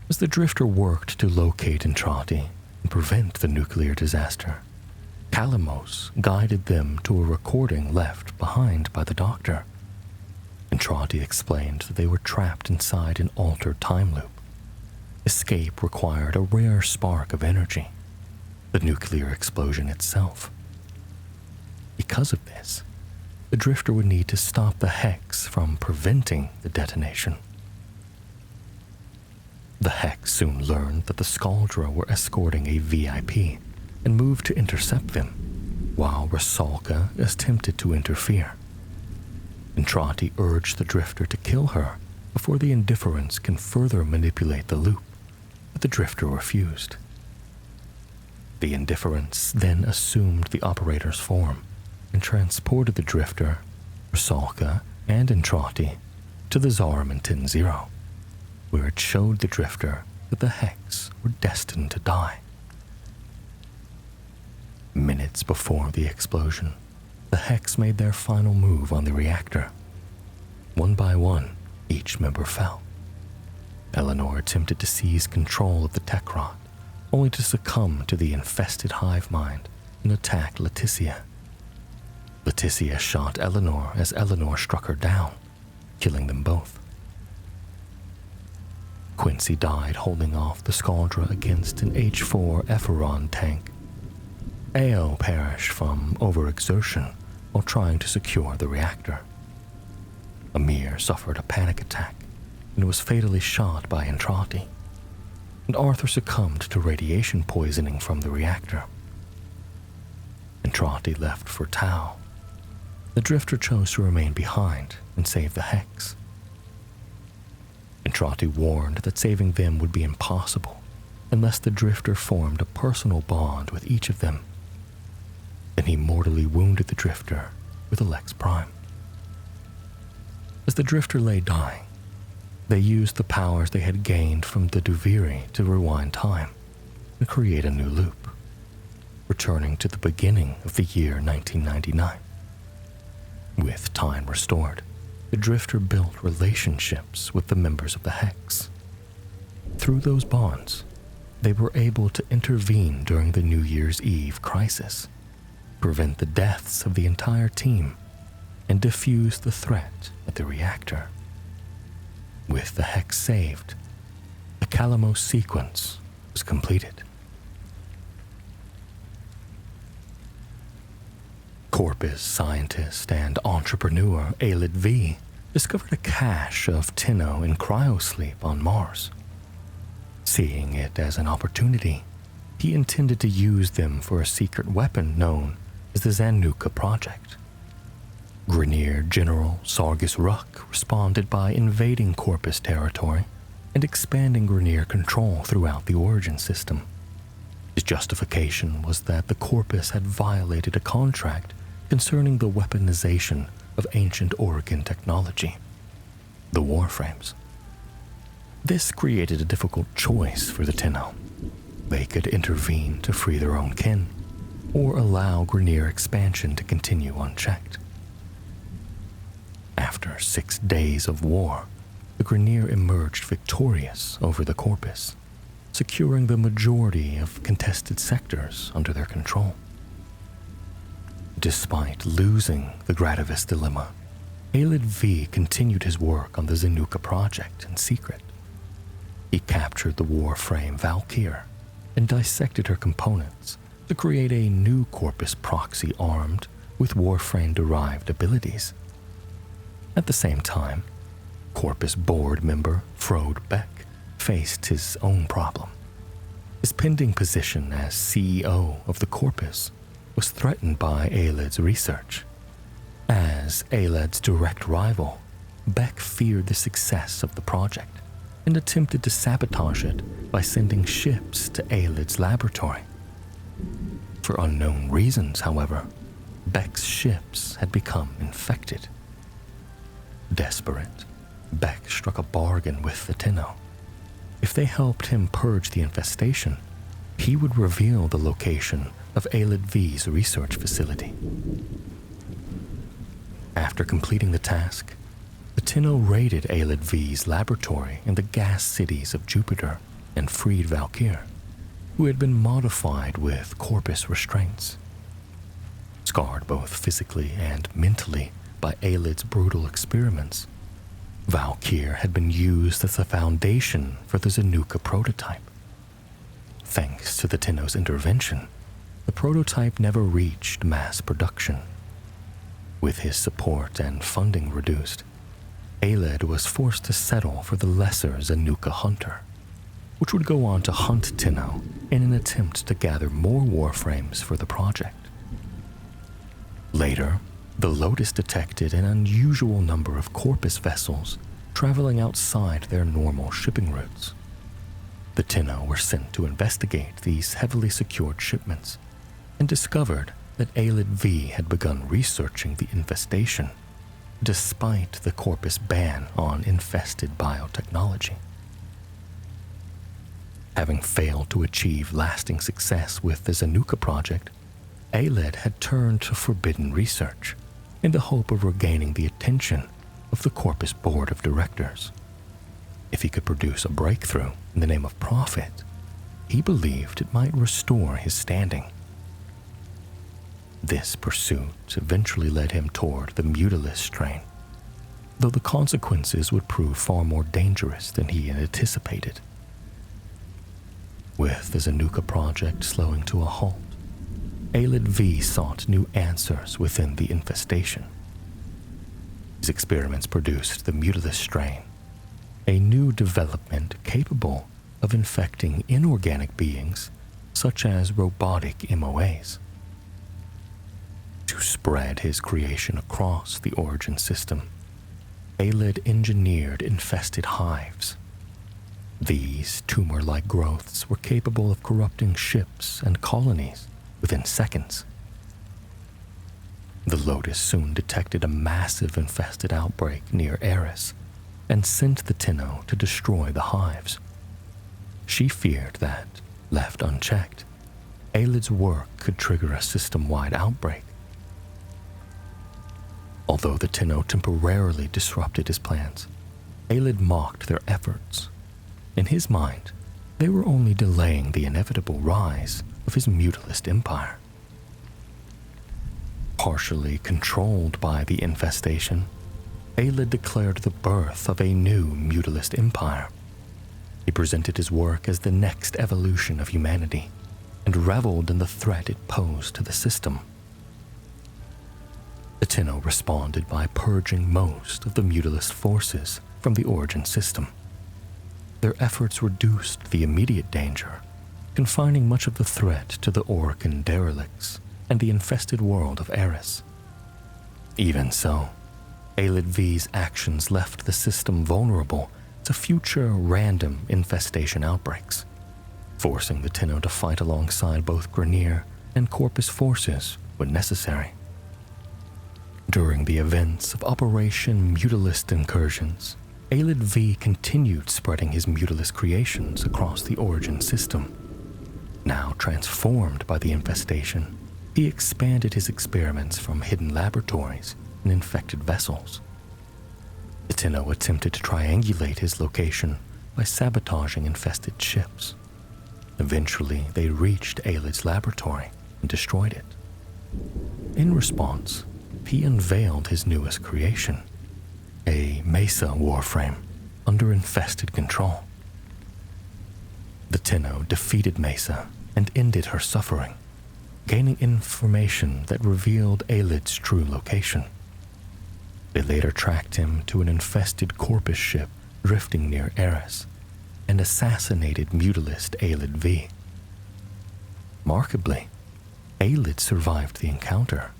As the Drifter worked to locate Entrati and prevent the nuclear disaster, Kalamos guided them to a recording left behind by the Doctor. Entrati explained that they were trapped inside an altered time loop. Escape required a rare spark of energy, the nuclear explosion itself. Because of this, the Drifter would need to stop the Hex from preventing the detonation. The Hex soon learned that the Skaldra were escorting a VIP and moved to intercept them, while Rasalka attempted to interfere. Entrati urged the Drifter to kill her before the Indifference can further manipulate the loop, but the Drifter refused. The Indifference then assumed the operator's form and transported the Drifter, Rasalka, and Entrati to the Zaramantin Zero, where it showed the Drifter that the Hex were destined to die. Minutes before the explosion, the Hex made their final move on the reactor. One by one, each member fell. Eleanor attempted to seize control of the tech rod, only to succumb to the infested hive mind and attack Leticia. Leticia shot Eleanor as Eleanor struck her down, killing them both. Quincy died holding off the Skaldra against an H4 Epheron tank. Ao perished from overexertion while trying to secure the reactor. Amir suffered a panic attack and was fatally shot by Entrati, and Arthur succumbed to radiation poisoning from the reactor. Entrati left for Tau. The Drifter chose to remain behind and save the Hex. Entrati warned that saving them would be impossible unless the Drifter formed a personal bond with each of them. Then he mortally wounded the Drifter with a Lex Prime. As the Drifter lay dying, they used the powers they had gained from the Duviri to rewind time and create a new loop, returning to the beginning of the year 1999. With time restored, the Drifter built relationships with the members of the Hex. Through those bonds, they were able to intervene during the New Year's Eve crisis, prevent the deaths of the entire team, and defuse the threat at the reactor. With the Hex saved, the Kalamos sequence was completed. Corpus scientist and entrepreneur Aelid V discovered a cache of Tenno in cryosleep on Mars. Seeing it as an opportunity, he intended to use them for a secret weapon known as the Zanuka Project. Grineer General Sargus Ruck responded by invading Corpus territory and expanding Grineer control throughout the Origin system. His justification was that the Corpus had violated a contract concerning the weaponization of ancient Orokin technology, the Warframes. This created a difficult choice for the Tenno. They could intervene to free their own kin, or allow Grineer expansion to continue unchecked. After 6 days of war, the Grineer emerged victorious over the Corpus, securing the majority of contested sectors under their control. Despite losing the Gradavis dilemma, Aelid V continued his work on the Zanuka project in secret. He captured the Warframe Valkyr and dissected her components to create a new Corpus proxy armed with Warframe-derived abilities. At the same time, Corpus board member Frode Beck faced his own problem. His pending position as CEO of the Corpus was threatened by Aelid's research. As Aelid's direct rival, Beck feared the success of the project and attempted to sabotage it by sending ships to Aelid's laboratory. For unknown reasons, however, Beck's ships had become infected. Desperate, Beck struck a bargain with the Tenno. If they helped him purge the infestation, he would reveal the location of Aelid V's research facility. After completing the task, the Tenno raided Aelid V's laboratory in the gas cities of Jupiter and freed Valkyr, who had been modified with Corpus restraints. Scarred both physically and mentally by Aelid's brutal experiments, Valkyr had been used as the foundation for the Zanuka prototype. Thanks to the Tenno's intervention, the prototype never reached mass production. With his support and funding reduced, Aelid was forced to settle for the lesser Zanuka Hunter, which would go on to hunt Tenno in an attempt to gather more Warframes for the project. Later, the Lotus detected an unusual number of Corpus vessels traveling outside their normal shipping routes. The Tenno were sent to investigate these heavily secured shipments and discovered that Aelid V had begun researching the infestation, despite the Corpus ban on infested biotechnology. Having failed to achieve lasting success with the Zanuka project, Aelid had turned to forbidden research in the hope of regaining the attention of the Corpus Board of Directors. If he could produce a breakthrough in the name of profit, he believed it might restore his standing. This pursuit eventually led him toward the Mutalis strain, though the consequences would prove far more dangerous than he had anticipated. With the Zanuka project slowing to a halt, Aelid V sought new answers within the infestation. His experiments produced the Mutalis strain, a new development capable of infecting inorganic beings such as robotic MOAs. To spread his creation across the Origin system, Aelid engineered infested hives. These tumor-like growths were capable of corrupting ships and colonies within seconds. The Lotus soon detected a massive infested outbreak near Eris and sent the Tenno to destroy the hives. She feared that, left unchecked, Aelid's work could trigger a system-wide outbreak. Although the Tenno temporarily disrupted his plans, Aelid mocked their efforts. In his mind, they were only delaying the inevitable rise of his Mutalist empire. Partially controlled by the infestation, Aelid declared the birth of a new Mutalist empire. He presented his work as the next evolution of humanity and reveled in the threat it posed to the system. The Tenno responded by purging most of the Mutalist forces from the Origin system. Their efforts reduced the immediate danger, confining much of the threat to the Orokin derelicts and the infested world of Eris. Even so, Aelid V's actions left the system vulnerable to future random infestation outbreaks, forcing the Tenno to fight alongside both Grineer and Corpus forces when necessary. During the events of Operation Mutalist Incursions, Aelid V continued spreading his Mutalist creations across the Origin system. Now transformed by the infestation, he expanded his experiments from hidden laboratories and infected vessels. The Tenno attempted to triangulate his location by sabotaging infested ships. Eventually, they reached Aelid's laboratory and destroyed it. In response, he unveiled his newest creation, a Mesa Warframe under infested control. The Tenno defeated Mesa and ended her suffering, gaining information that revealed Aelid's true location. They later tracked him to an infested Corpus ship drifting near Eris and assassinated Mutalist Aelid V. Markedly, Aelid survived the encounter.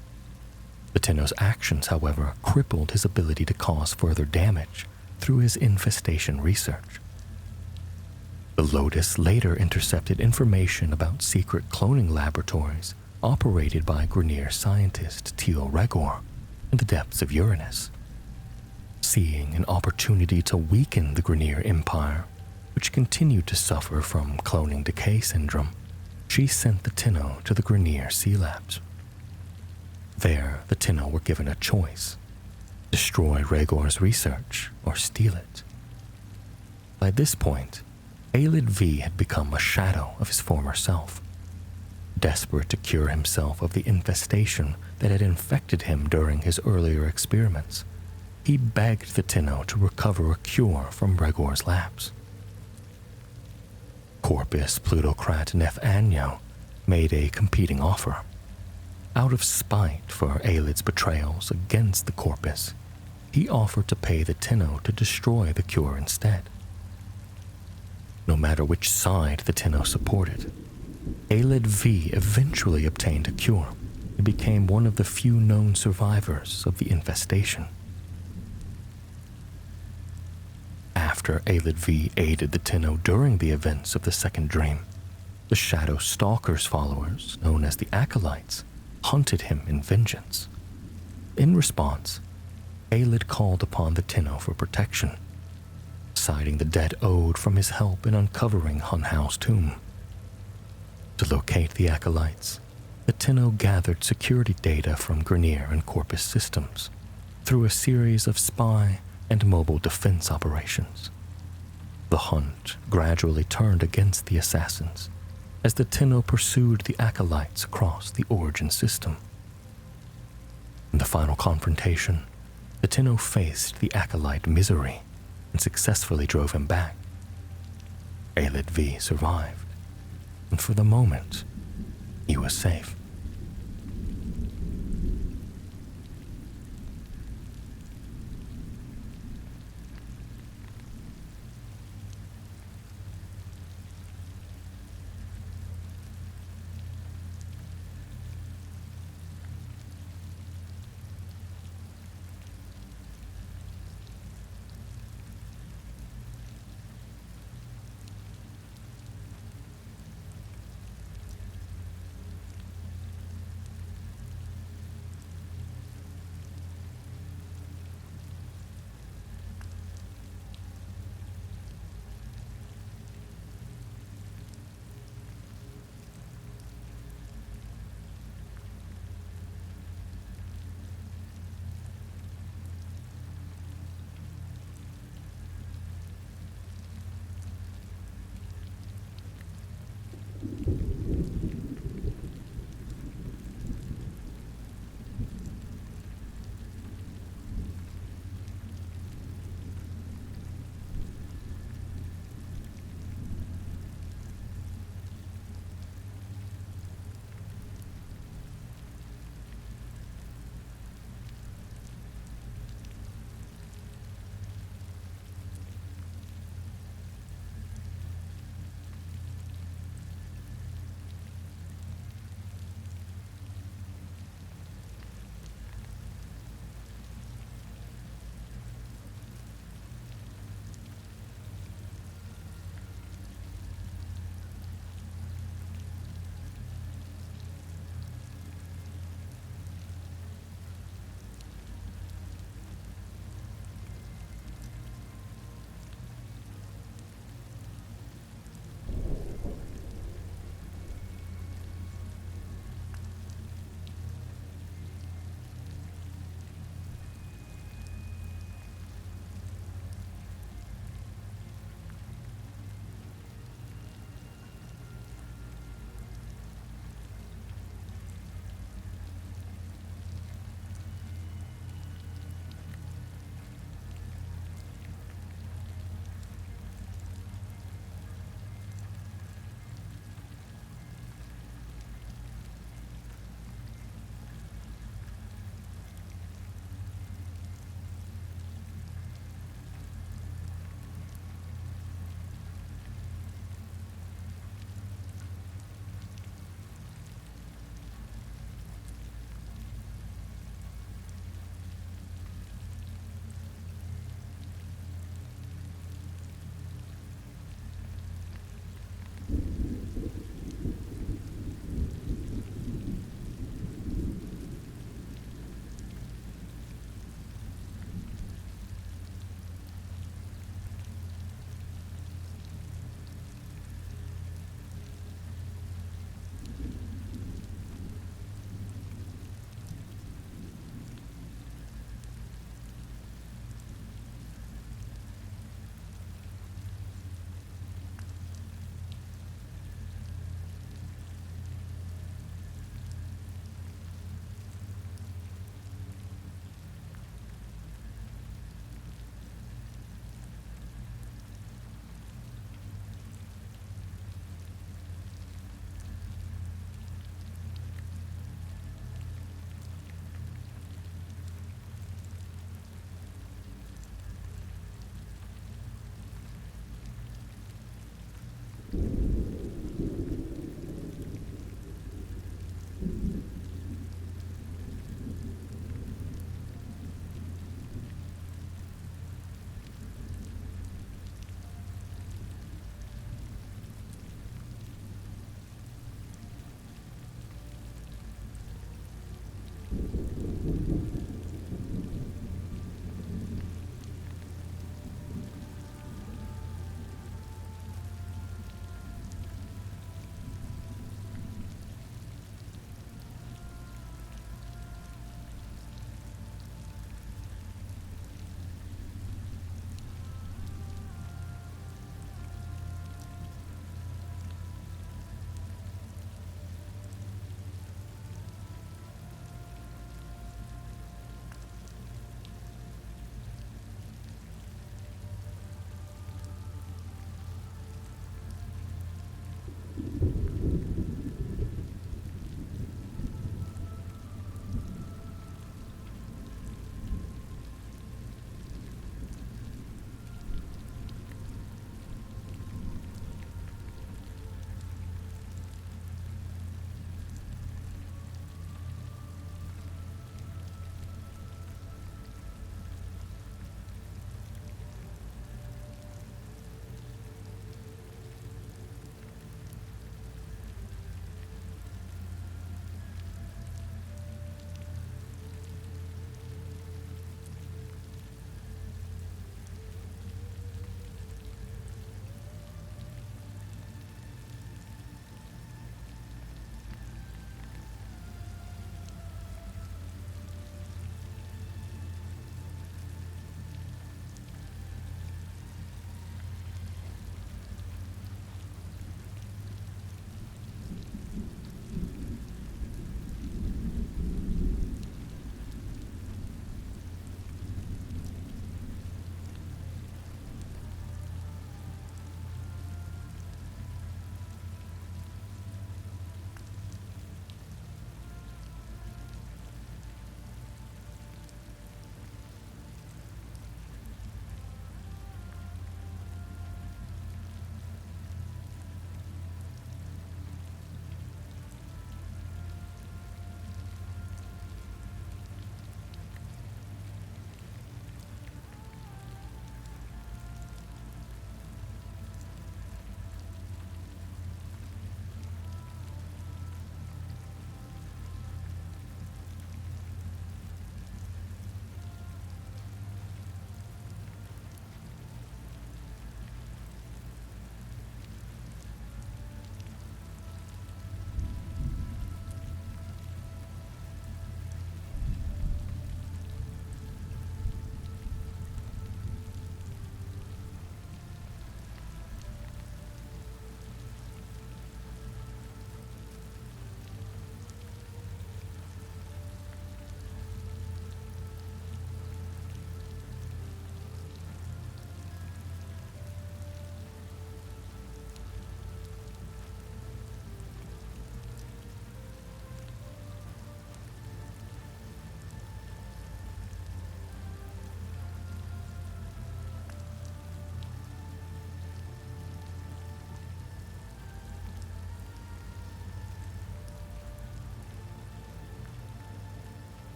The Tenno's actions, however, crippled his ability to cause further damage through his infestation research. The Lotus later intercepted information about secret cloning laboratories operated by Grineer scientist Teal Regor in the depths of Uranus. Seeing an opportunity to weaken the Orokin Empire, which continued to suffer from cloning decay syndrome, she sent the Tenno to the Grineer Sea Labs. There, the Tenno were given a choice: destroy Regor's research or steal it. By this point, Aelid V had become a shadow of his former self. Desperate to cure himself of the infestation that had infected him during his earlier experiments, he begged the Tenno to recover a cure from Regor's labs. Corpus plutocrat Nef Anyo made a competing offer. Out of spite for Aelid's betrayals against the Corpus, he offered to pay the Tenno to destroy the cure instead. No matter which side the Tenno supported, Aelid V eventually obtained a cure and became one of the few known survivors of the infestation. After Aelid V aided the Tenno during the events of the Second Dream, the Shadow Stalker's followers, known as the Acolytes, hunted him in vengeance. In response, Aelid called upon the Tenno for protection, citing the debt owed from his help in uncovering Hunhao's tomb. To locate the Acolytes, the Tenno gathered security data from Grineer and Corpus systems through a series of spy and mobile defense operations. The hunt gradually turned against the assassins as the Tenno pursued the Acolytes across the Origin system. In the final confrontation, the Tenno faced the Acolyte Misery and successfully drove him back. Aelid V survived, and for the moment, he was safe.